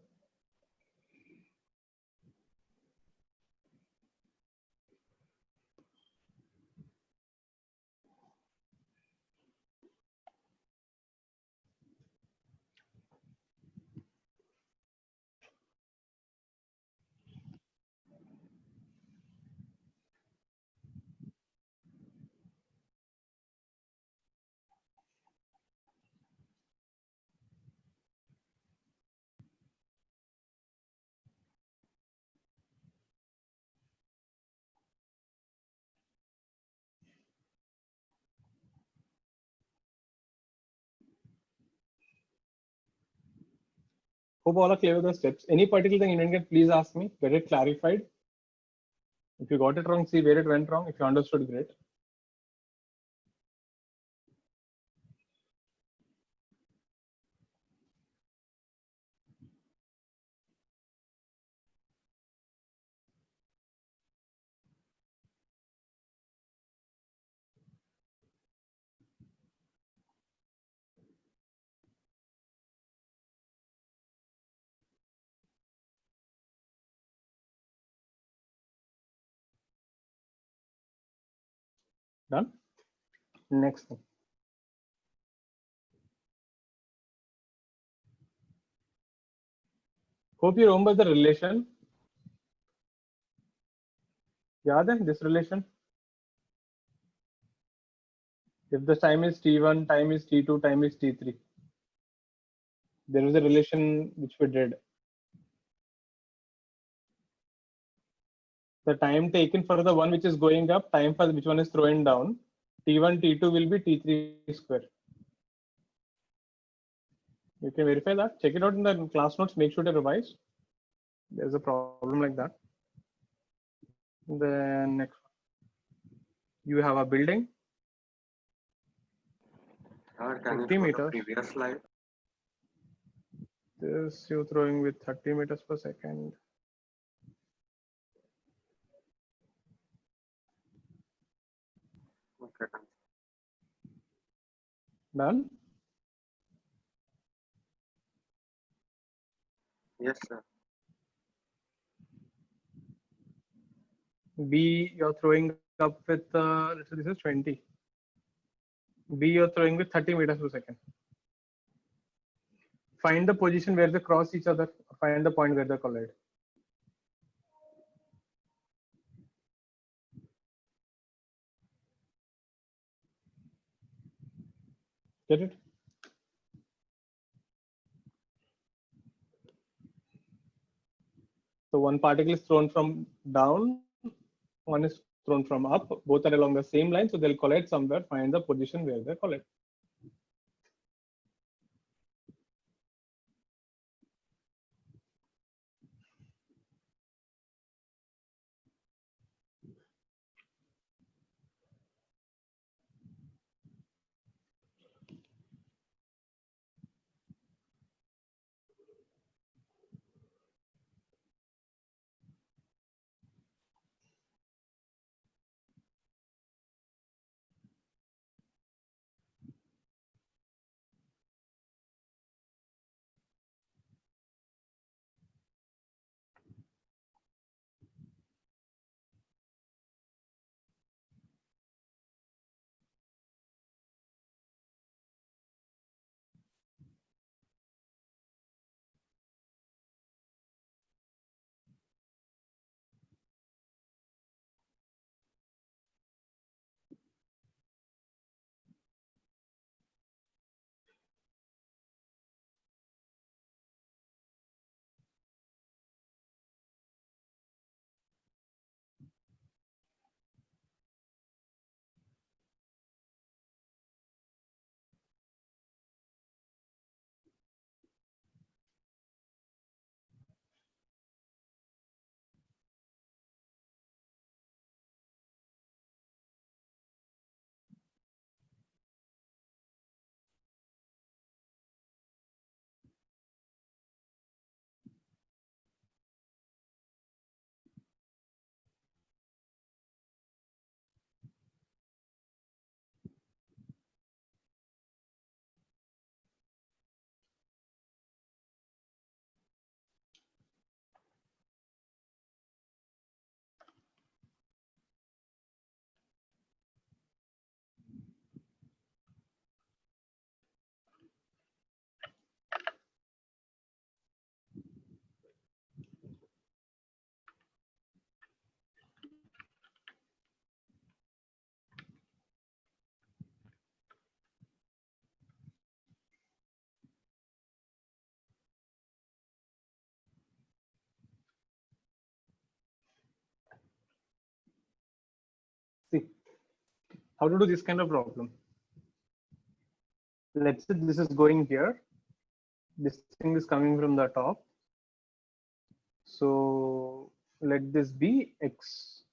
Hope all are clear with the steps. Any particular thing you didn't get, please ask me. Get it clarified. If you got it wrong, see where it went wrong. If you understood, great. Done. Next thing. Hope you remember the relation. Yeah, then this relation. If the time is t1, time is t2, time is t3. There is a relation which we did. The time taken for the one which is going up, time for which one is throwing down. T1, T2 will be T3 square. You can verify that. Check it out in the class notes. Make sure to revise. There's a problem like that. Then next, you have a building. Sir, can 50 you show the meters. previous slide? This you're throwing with 30 meters per second. Okay. Done. Yes, sir. B, you're throwing up with, this is 20. B, you're throwing with 30 meters per second. Find the position where they cross each other. Find the point where they collide. Get it? So one particle is thrown from down, one is thrown from up. Both are along the same line, so they'll collide somewhere. Find the position where they collide. how to do this kind of problem. Let's say this is going here. This thing is coming from the top. So let this be x.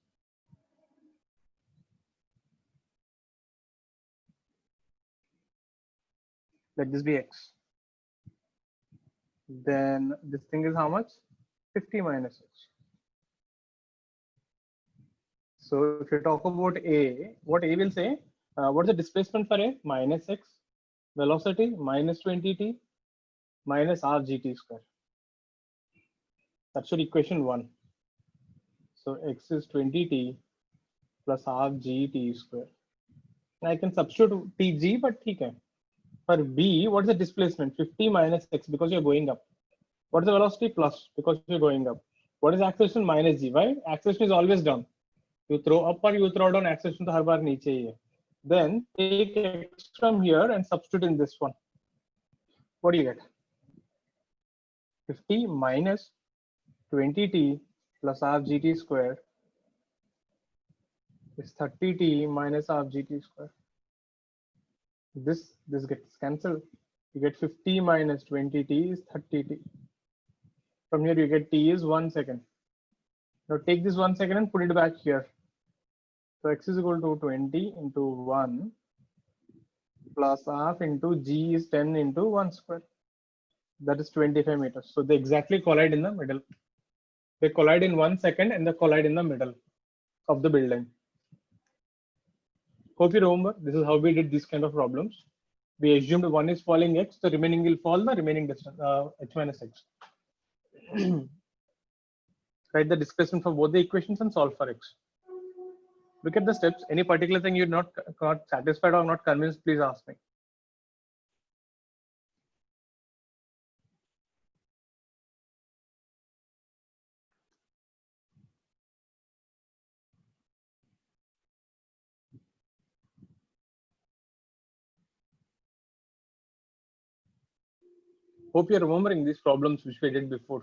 Let this be x. Then this thing is how much? 50 minus x. So if you talk about A, what A will say, what's the displacement for A? Minus x. Velocity minus 20t minus r gt square. That's your equation 1. So x is 20t plus r gt square. I can substitute tg, but okay. For B, what is the displacement? 50 minus x because you're going up. What is the velocity? Plus because you're going up. What is acceleration? Minus g. Why? Acceleration is always down. You throw up or you throw down, acceleration to har bar niche hi hai. Then take x from here and substitute in this one. What do you get? 50 minus 20t plus r gt square is 30t minus r gt square. This gets cancelled. You get 50 minus 20t is 30t. From here you get t is 1 second. Now take this 1 second and put it back here. So x is equal to 20 into 1 plus half into g is 10 into 1 square. That is 25 meters. So they exactly collide in the middle. They collide in 1 second and they collide in the middle of the building. Hope you remember, this is how we did these kind of problems. We assumed one is falling x, the remaining will fall the remaining distance, h minus x. Write the displacement for both the equations and solve for x. Look at the steps. Any particular thing you're not satisfied or not convinced, please ask me. Hope you're remembering these problems which we did before.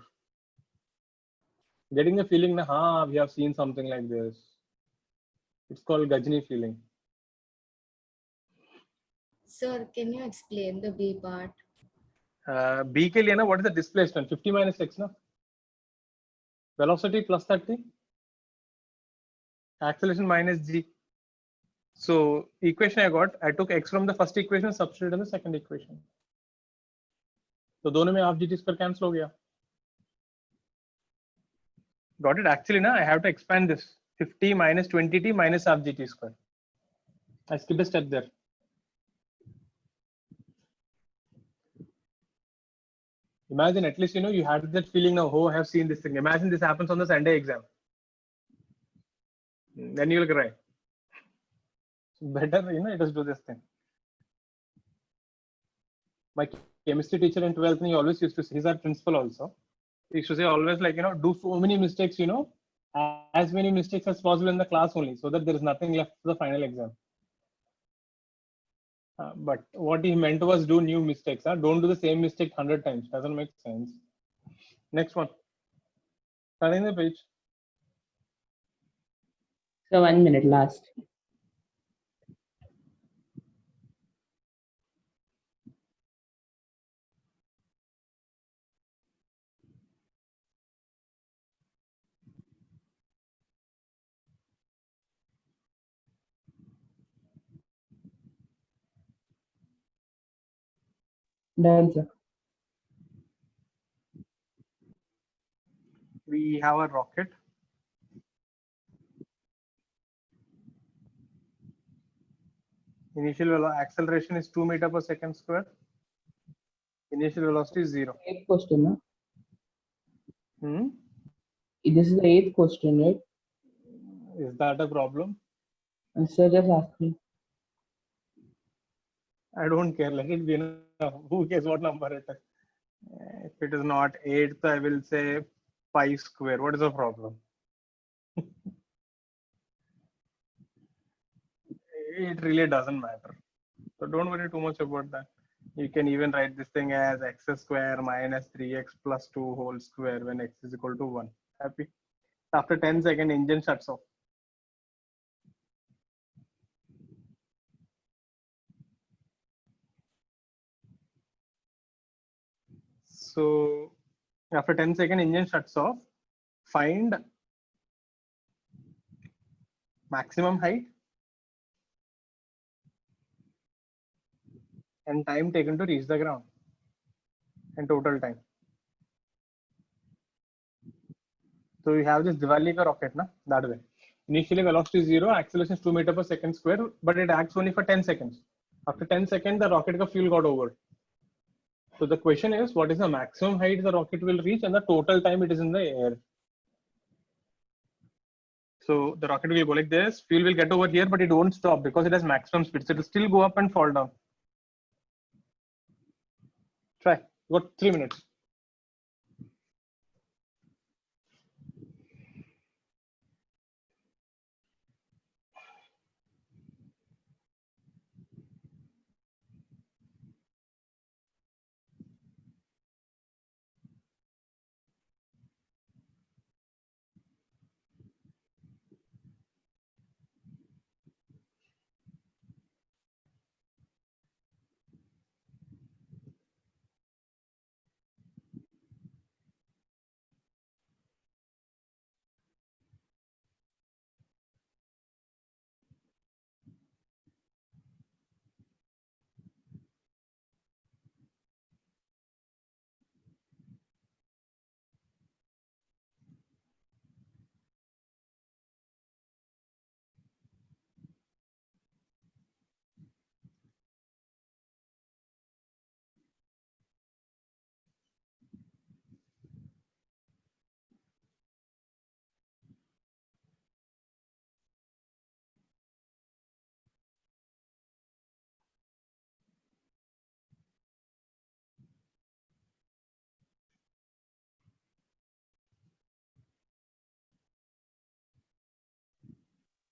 Getting the feeling that we have seen something like this. It's called Gajni feeling. Sir, can you explain the B part? B ke liye na, what is the displacement? 50 minus x, na? Velocity plus 30. Acceleration minus g. So equation I got, I took x from the first equation, substituted in the second equation. So दोनों में half gt square cancel हो गया. Got it? Actually, na, I have to expand this. 50 minus 20t minus half gt square. I skipped a step there. Imagine at least, you had that feeling now, oh, I have seen this thing. Imagine this happens on the Sunday exam. Then you will cry. Better, let us do this thing. My chemistry teacher in 12th, he always used to say, he's our principal also. He used to say always like, do so many mistakes, as many mistakes as possible in the class only, so that there is nothing left for the final exam. But what he meant was do new mistakes. Don't do the same mistake 100 times. Doesn't make sense. Next one. Turning the page. So 1 minute last. Done, sir. We have a rocket. Initial acceleration is 2 meters per second square. Initial velocity is 0. 8th question, Hmm? This is the 8th question, right? Is that a problem? And sir just asked me. I don't care. Let it be. Who cares what number it is? If it is not 8th, I will say pi square. What is the problem? It really doesn't matter. So don't worry too much about that. You can even write this thing as x square minus 3x plus 2 whole square when x is equal to 1. Happy? After 10 seconds, engine shuts off. So after 10 seconds, engine shuts off. Find maximum height and time taken to reach the ground and total time. So you have this Diwali ka rocket na, that way. Initially velocity is 0, acceleration is 2 meters per second square, but it acts only for 10 seconds. After 10 seconds, the rocket ka fuel got over. So the question is, what is the maximum height the rocket will reach and the total time it is in the air? So the rocket will go like this, fuel will get over here, but it won't stop because it has maximum speed. So it will still go up and fall down. Try, you got 3 minutes.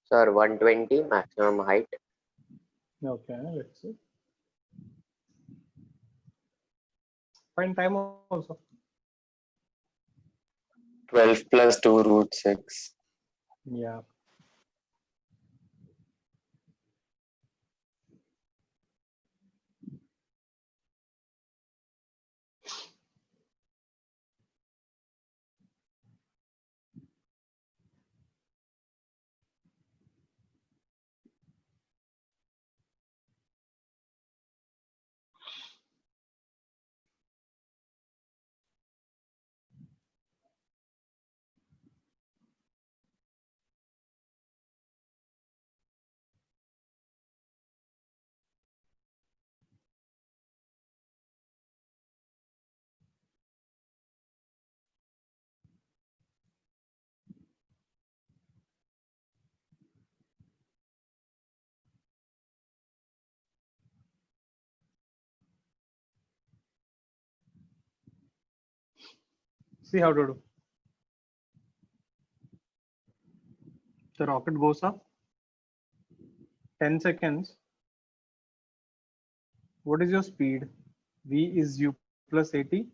Sir, 120 maximum height. Okay, let's see. Find time also. 12 plus 2 root 6. Yeah. See how to do. The rocket goes up. 10 seconds. What is your speed? V is u plus 80.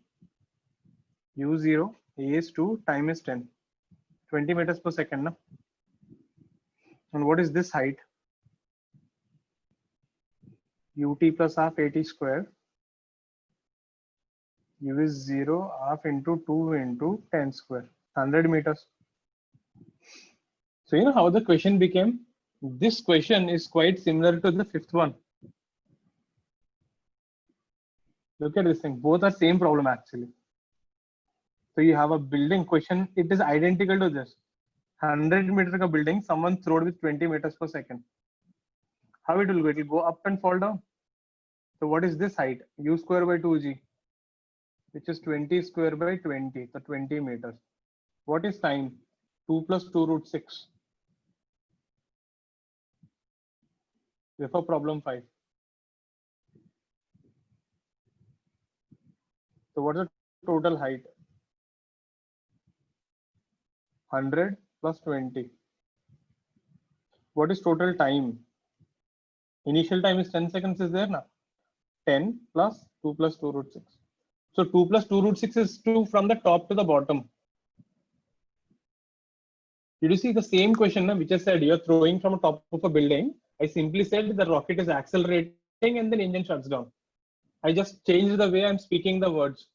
U0, A is 2, time is 10. 20 meters per second. Na? And what is this height? Ut plus half 80 square. U is 0, half into 2 into 10 square. 100 meters. So you know how the question became? This question is quite similar to the fifth one. Look at this thing. Both are same problem actually. So you have a building question. It is identical to this. 100 meter ka building, someone throwed with 20 meters per second. How it will go? It will go up and fall down. So what is this height? U square by 2g, which is 20 square by 20, so 20 meters. What is time? 2 plus 2 root 6. Therefore, problem 5. So what is the total height? 100 plus 20. What is total time? Initial time is 10 seconds is there now. 10 plus 2 plus 2 root 6. So 2 plus 2 root 6 is 2 from the top to the bottom. Did you see the same question which I said you're throwing from the top of a building? I simply said the rocket is accelerating and then engine shuts down. I just changed the way I'm speaking the words.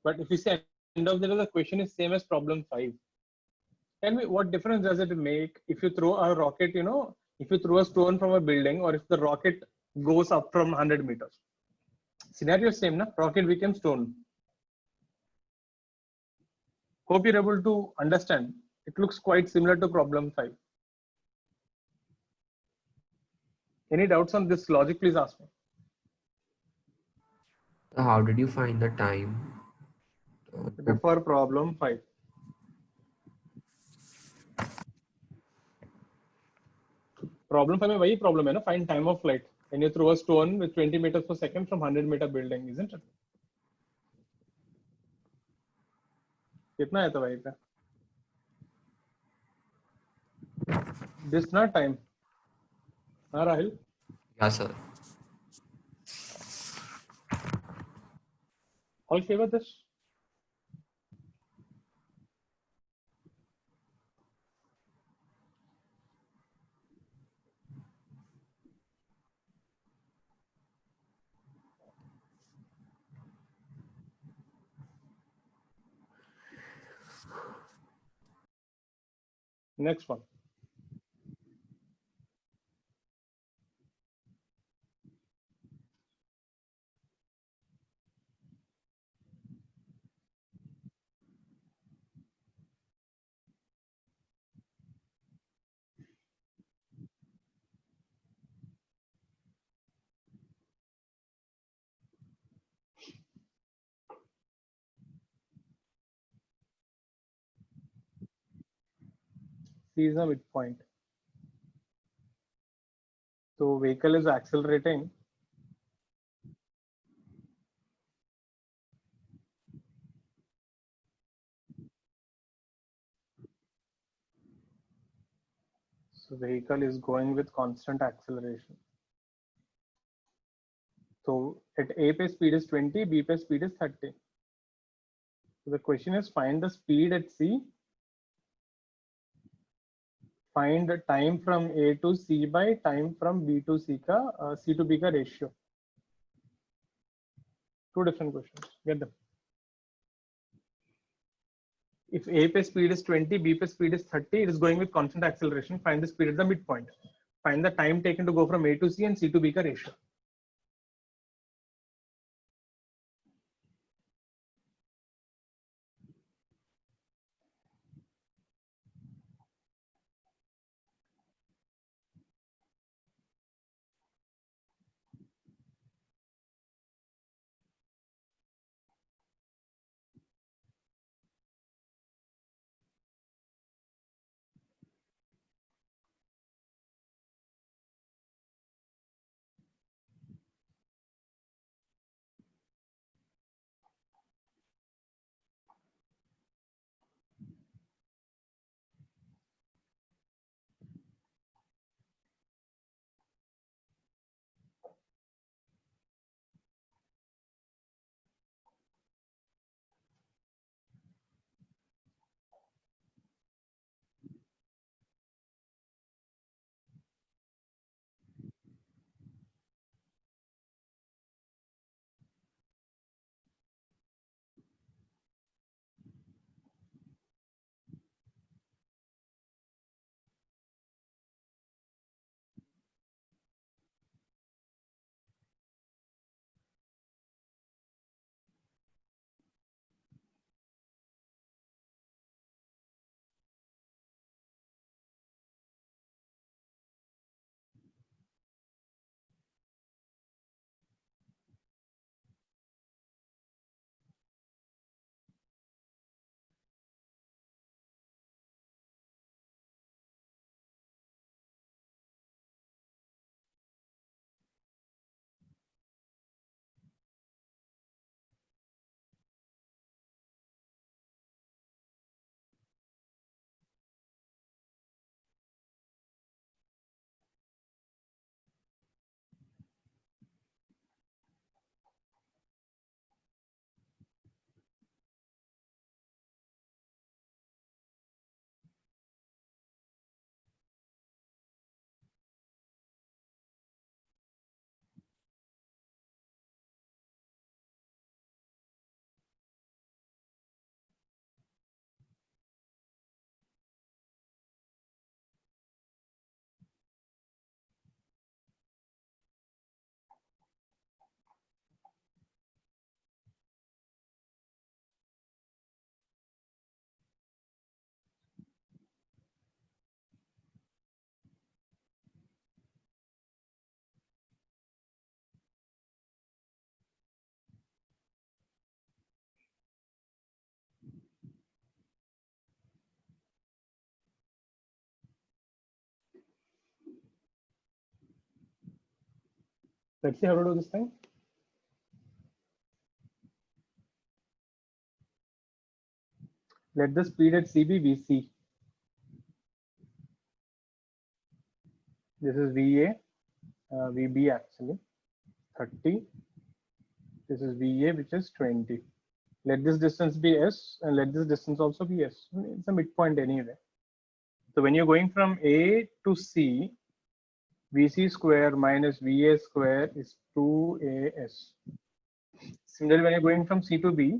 But if you say end of the day, the question is same as problem 5. Tell me what difference does it make if you throw a rocket, if you throw a stone from a building or if the rocket goes up from 100 meters? Scenario is same, na? Rocket became stone. Hope you're able to understand. It looks quite similar to problem 5. Any doubts on this logic, please ask me. So how did you find the time? For problem 5. Problem 5 में वही problem है ना, find time of flight when you throw a stone with 20 meters per second from 100-meter building, isn't it? कितना है तो भाई का? This not time. हाँ Rahul. Yeah, sir. All favor this. Next one. C is a midpoint. So vehicle is accelerating. So vehicle is going with constant acceleration. So at A pace speed is 20, B pace speed is 30. So the question is find the speed at C. Find the time from A to C by time from B to C ka C to B ka ratio. Two different questions. Get them. If A pace speed is 20, B pace speed is 30, it is going with constant acceleration. Find the speed at the midpoint. Find the time taken to go from A to C and C to B ka ratio. Let's see how to do this thing. Let the speed at C be Vc. This is Va, Vb actually, 30. This is Va, which is 20. Let this distance be S and let this distance also be S. It's a midpoint anyway. So when you're going from A to C, Vc square minus Va square is 2As. Similarly, when you're going from C to B,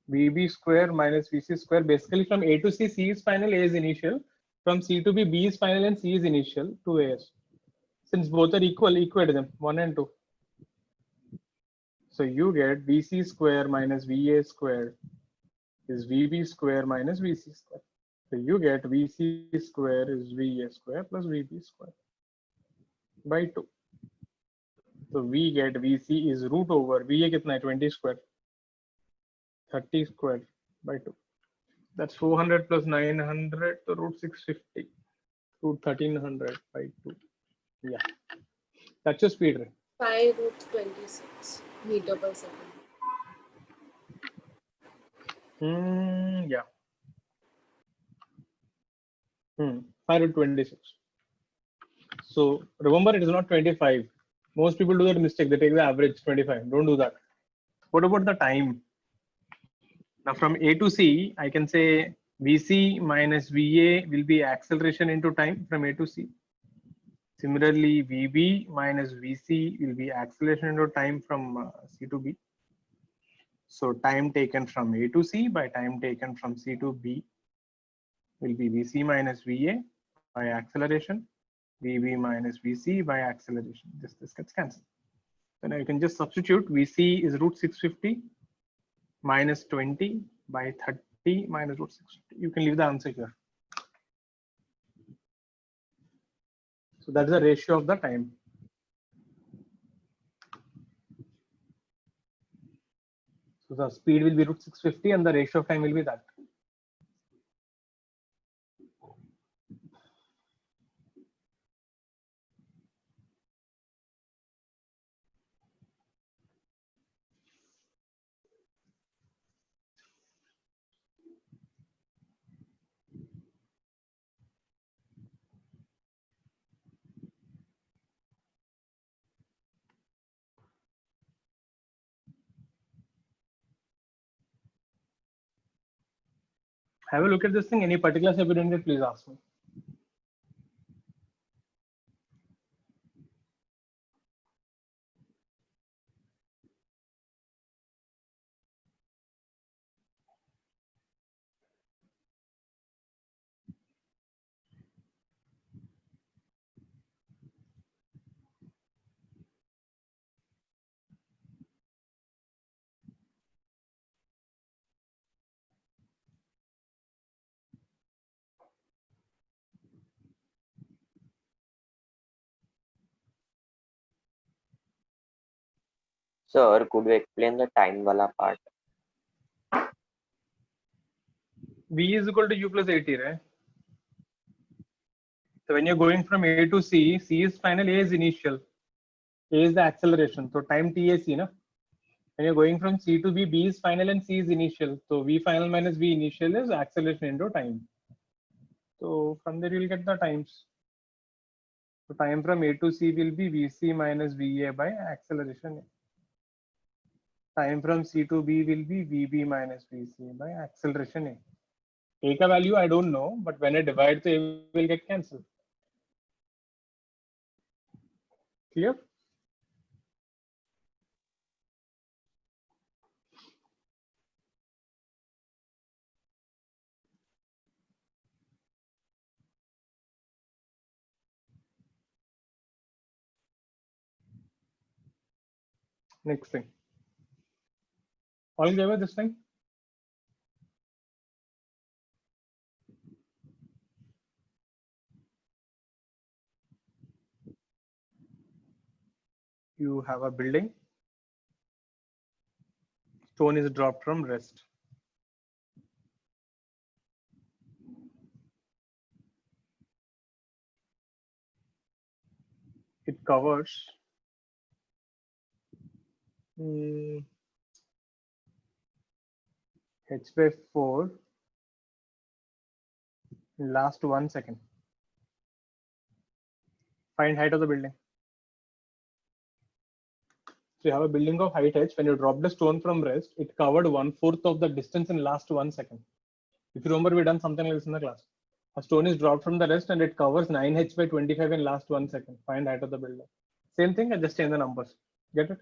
Vb square minus Vc square, basically from A to C, C is final, A is initial. From C to B, B is final and C is initial, 2As. Since both are equal, equate them, 1 and 2. So you get Vc square minus Va square is Vb square minus Vc square. So you get Vc square is Va square plus Vb square by 2. So we get Vc is root over Va kitna hai, 20 square, 30 square by 2. That's 400 plus 900, so root 650, root 1300 by 2. Yeah, that's your speed, right? 5 root 26 meter per second. Yeah. 5 root 26. So remember, it is not 25. Most people do that mistake. They take the average 25. Don't do that. What about the time? Now from A to C, I can say Vc minus Va will be acceleration into time from A to C. Similarly, Vb minus Vc will be acceleration into time from C to B. So time taken from A to C by time taken from C to B will be Vc minus Va by acceleration, Vb minus Vc by acceleration. This gets cancelled. So now you can just substitute Vc is root 650 minus 20 by 30 minus root 650. You can leave the answer here. So that's the ratio of the time. So the speed will be root 650 and the ratio of time will be that. Have a look at this thing. Any particulars if you didn't get, please ask me. Sir, could you explain the time wala part? V is equal to U plus 80, right? So when you're going from A to C, C is final, A is initial. A is the acceleration. So time TAC, na? When you're going from C to B, B is final and C is initial. So V final minus V initial is acceleration into time. So from there you'll get the times. So time from A to C will be Vc minus Va by acceleration. Time from C to B will be Vb minus Vc by acceleration A. A ka value I don't know, but when I divide, the A will get cancelled. Clear? Next thing. All clear with this thing? You have a building. Stone is dropped from rest. It covers H by 4 last 1 second. Find height of the building. So you have a building of height h. When you dropped the stone from rest, it covered 1/4 of the distance in last 1 second. If you remember, we done something like this in the class. A stone is dropped from the rest and it covers 9h by 25 in last 1 second. Find height of the building. Same thing, I just change the numbers. Get it?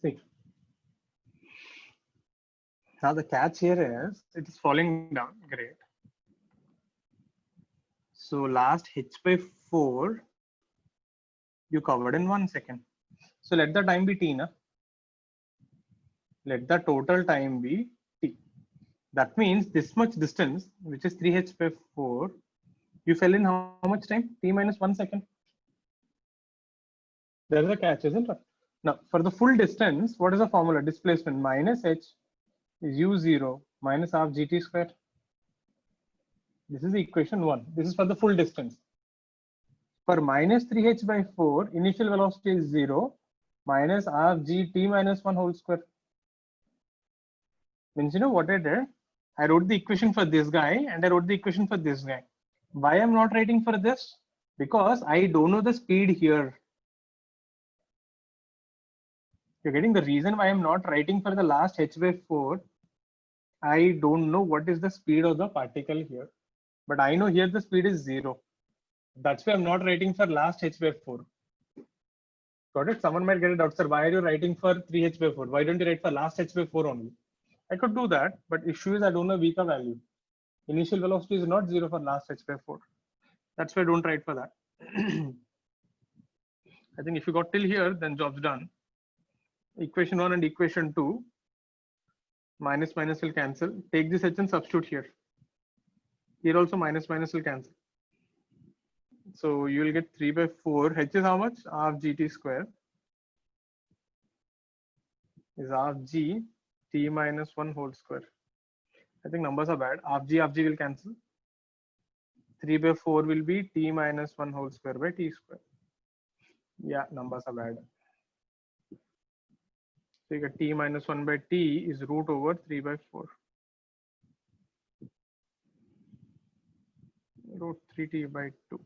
See. Now the catch here is it is falling down. Great. So last h by 4 you covered in 1 second. So let the time be t, na? Let the total time be t. That means this much distance, which is 3h by 4, you fell in how much time? T minus 1 second. There's a catch, isn't it? Now, for the full distance, what is the formula? Displacement minus h is u0 minus half gt square. This is equation 1. This is for the full distance. For minus 3h by 4, initial velocity is 0 minus half gt minus 1 whole square. Means, you know what I did? I wrote the equation for this guy and I wrote the equation for this guy. Why I'm not writing for this? Because I don't know the speed here. You're getting the reason why I'm not writing for the last h by 4. I don't know what is the speed of the particle here. But I know here the speed is 0. That's why I'm not writing for last h by 4. Got it? Someone might get it out, sir. Why are you writing for 3h by 4? Why don't you write for last h by 4 only? I could do that, but issue is I don't know Vika value. Initial velocity is not 0 for last h by 4. That's why I don't write for that. I think if you got till here, then job's done. Equation 1 and equation 2, minus minus will cancel. Take this h and substitute here. Here also minus minus will cancel. So you will get 3 by 4. H is how much? Half gt square is half g t minus 1 whole square. I think numbers are bad. Half g will cancel. 3 by 4 will be t minus 1 whole square by t square. Yeah, numbers are bad. So you get t minus 1 by t is root over 3 by 4. Root 3t by 2.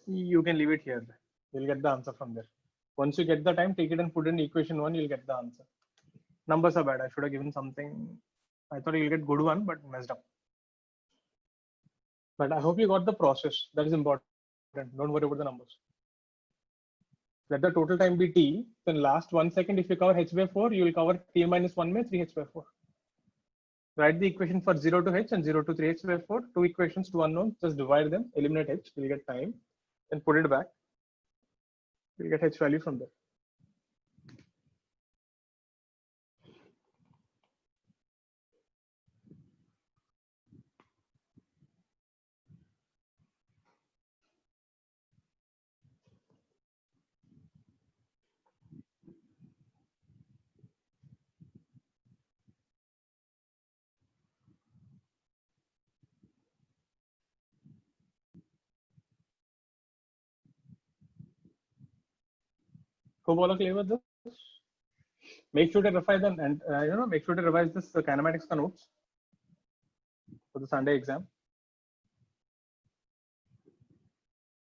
You can leave it here. You'll get the answer from there. Once you get the time, take it and put in equation 1, you'll get the answer. Numbers are bad. I should have given something. I thought you'll get good one, but messed up. But I hope you got the process. That is important. Don't worry about the numbers. Let the total time be t. Then last 1 second, if you cover h by 4, you will cover t minus 1 by 3h by 4. Write the equation for 0 to h and 0 to 3h by 4. Two equations, two unknowns. Just divide them, eliminate h. We'll get time. Then put it back. We'll get h value from there. Hope all are clear with this. Make sure to revise them and make sure to revise this kinematics notes for the Sunday exam.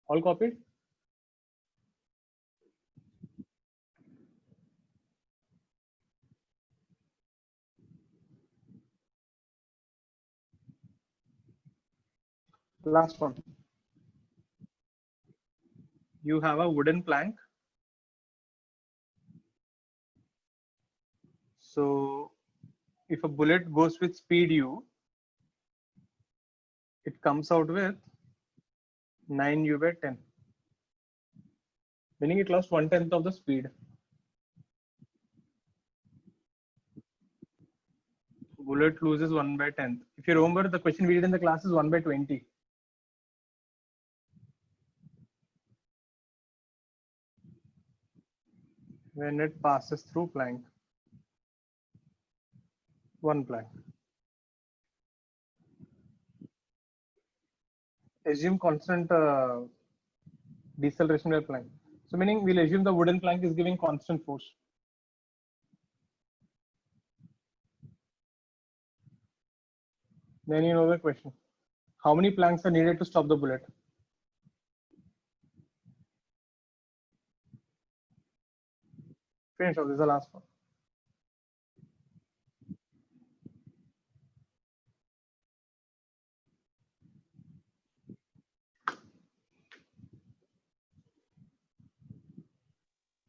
All copied? Last one. You have a wooden plank. So if a bullet goes with speed u, it comes out with 9u by 10, meaning it lost 1/10 of the speed. Bullet loses 1 by 10. If you remember, the question we did in the class is 1 by 20. When it passes through plank, one plank. Assume constant deceleration by plank. So meaning we'll assume the wooden plank is giving constant force. Then you know the question. How many planks are needed to stop the bullet? Finish off. This is the last one.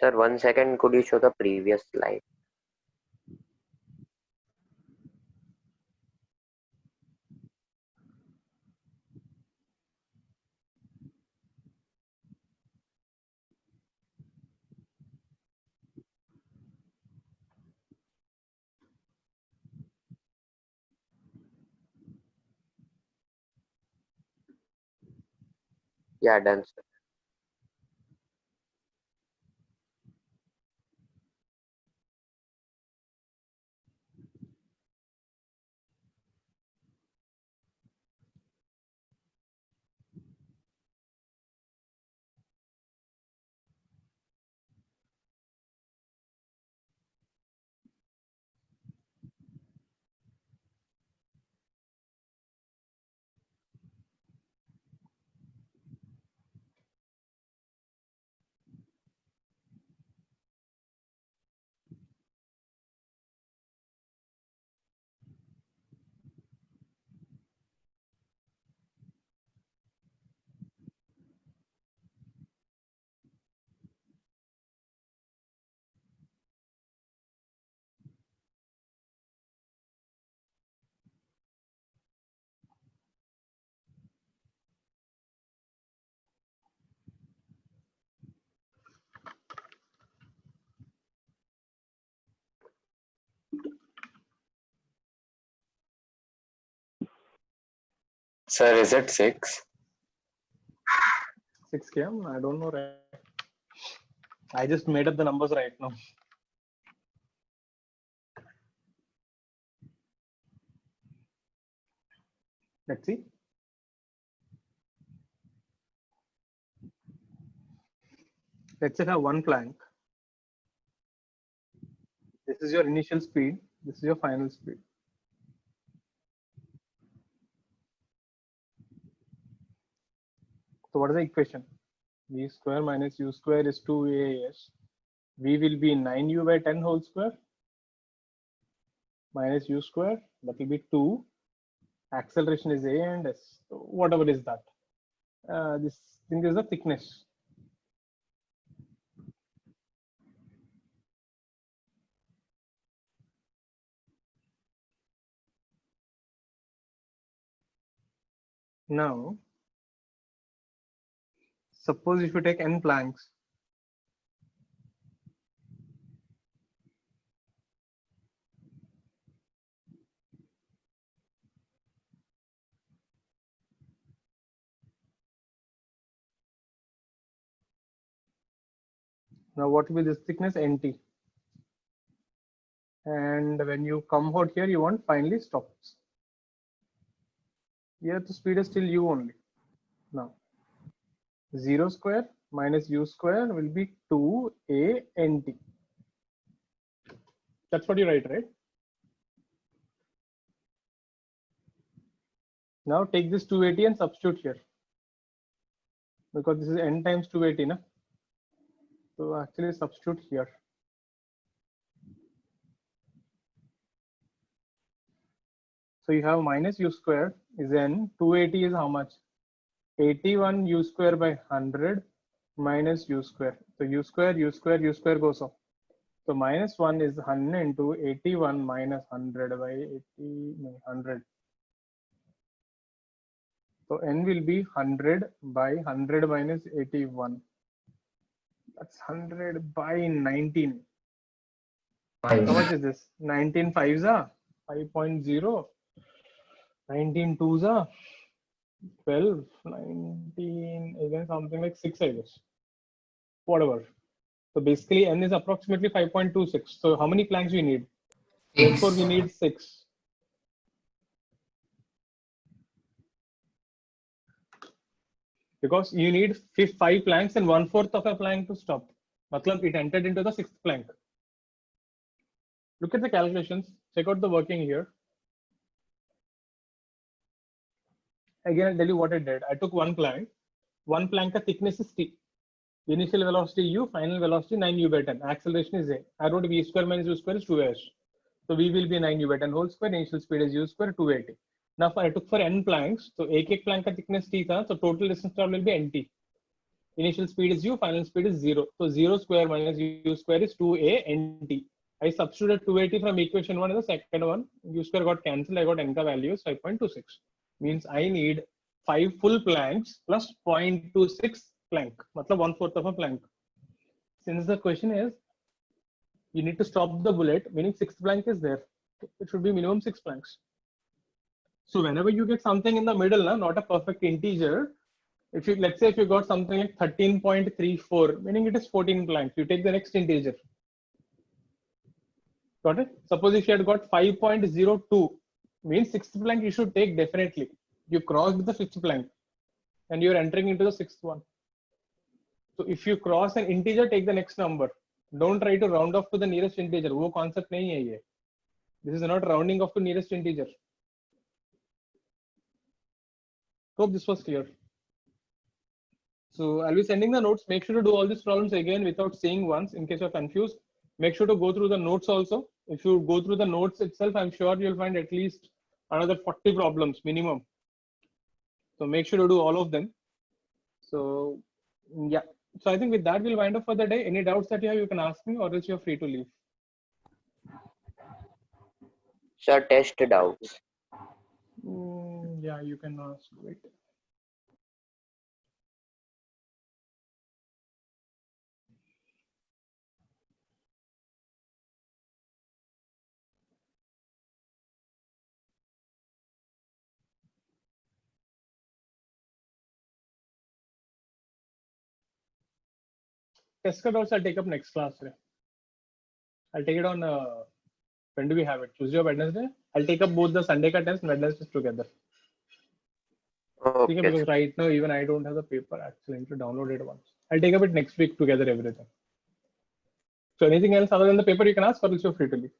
Sir, 1 second, could you show the previous slide? Yeah, done, sir. Sir, is it 6? 6 km? I don't know, right? I just made up the numbers right now. Let's see. Let's say I have one plank. This is your initial speed. This is your final speed. So what is the equation? V square minus u square is 2as. V will be 9u by 10 whole square minus u square. That will be 2. acceleration is a and s. So whatever is that. This thing is the thickness. Now, suppose if you take n planks, now what will be this thickness? Nt. And when you come out here, you want finally stops. Here the speed is still u only. Now 0 square minus u square will be 2a nt. That's what you write, right? Now take this 280 and substitute here, because this is n times 280, na? So actually substitute here. So you have minus u square is n, 280 is how much? 81 u square by 100 minus u square. So u square goes off. So minus 1 is 100 into 81 minus 100 by 100. So n will be 100 by 100 minus 81. That's 100 by 19. How much is this? 19 5s are 5.0. 19 2s are 12. 19 again something like 6, I guess. Whatever. So basically n is approximately 5.26. So how many planks we need? Therefore we need 6. Because you need 5 planks and 1/4 of a plank to stop. Matlab it entered into the 6th plank. Look at the calculations. Check out the working here. Again, I'll tell you what I did. I took one plank. One plank ka thickness is t. Initial velocity u, final velocity 9 u by 10. Acceleration is a. I wrote v square minus u square is 2s. So v will be 9 u by 10 whole square. Initial speed is u square 280. Now I took for n planks. So एक plank ka thickness t tha. So total distance travel will be nt. Initial speed is u, final speed is 0. So 0 square minus u square is 2a nt. I substituted 280 from equation 1 in the second one. U square got cancelled. I got n ka value is 5.26. Means I need 5 full planks plus 0.26 plank. Matlab 1/4 of a plank. Since the question is, you need to stop the bullet, meaning 6th plank is there. It should be minimum 6 planks. So whenever you get something in the middle, not a perfect integer, if you, let's say if you got something like 13.34, meaning it is 14 planks, you take the next integer. Got it? Suppose if you had got 5.02, means 6th plank you should take definitely. You crossed the 5th plank and you're entering into the 6th one. So if you cross an integer, take the next number. Don't try to round off to the nearest integer. वो concept नहीं है ये. This is not rounding off to nearest integer. Hope this was clear. So I'll be sending the notes. Make sure to do all these problems again without seeing once in case you're confused. Make sure to go through the notes also. If you go through the notes itself, I'm sure you'll find at least another 40 problems minimum. So make sure to do all of them. So yeah. So I think with that, we'll wind up for the day. Any doubts that you have, you can ask me, or else you're free to leave. Sir, test doubts. Yeah, you can ask. Wait. Test cut also I'll take up next class. I'll take it on, when do we have it? Tuesday or Wednesday? I'll take up both the Sunday cut test and Wednesday together. Okay. Because right now, even I don't have the paper actually. I need to download it once. I'll take up it next week together, everything. So anything else other than the paper you can ask, or else you're free to leave.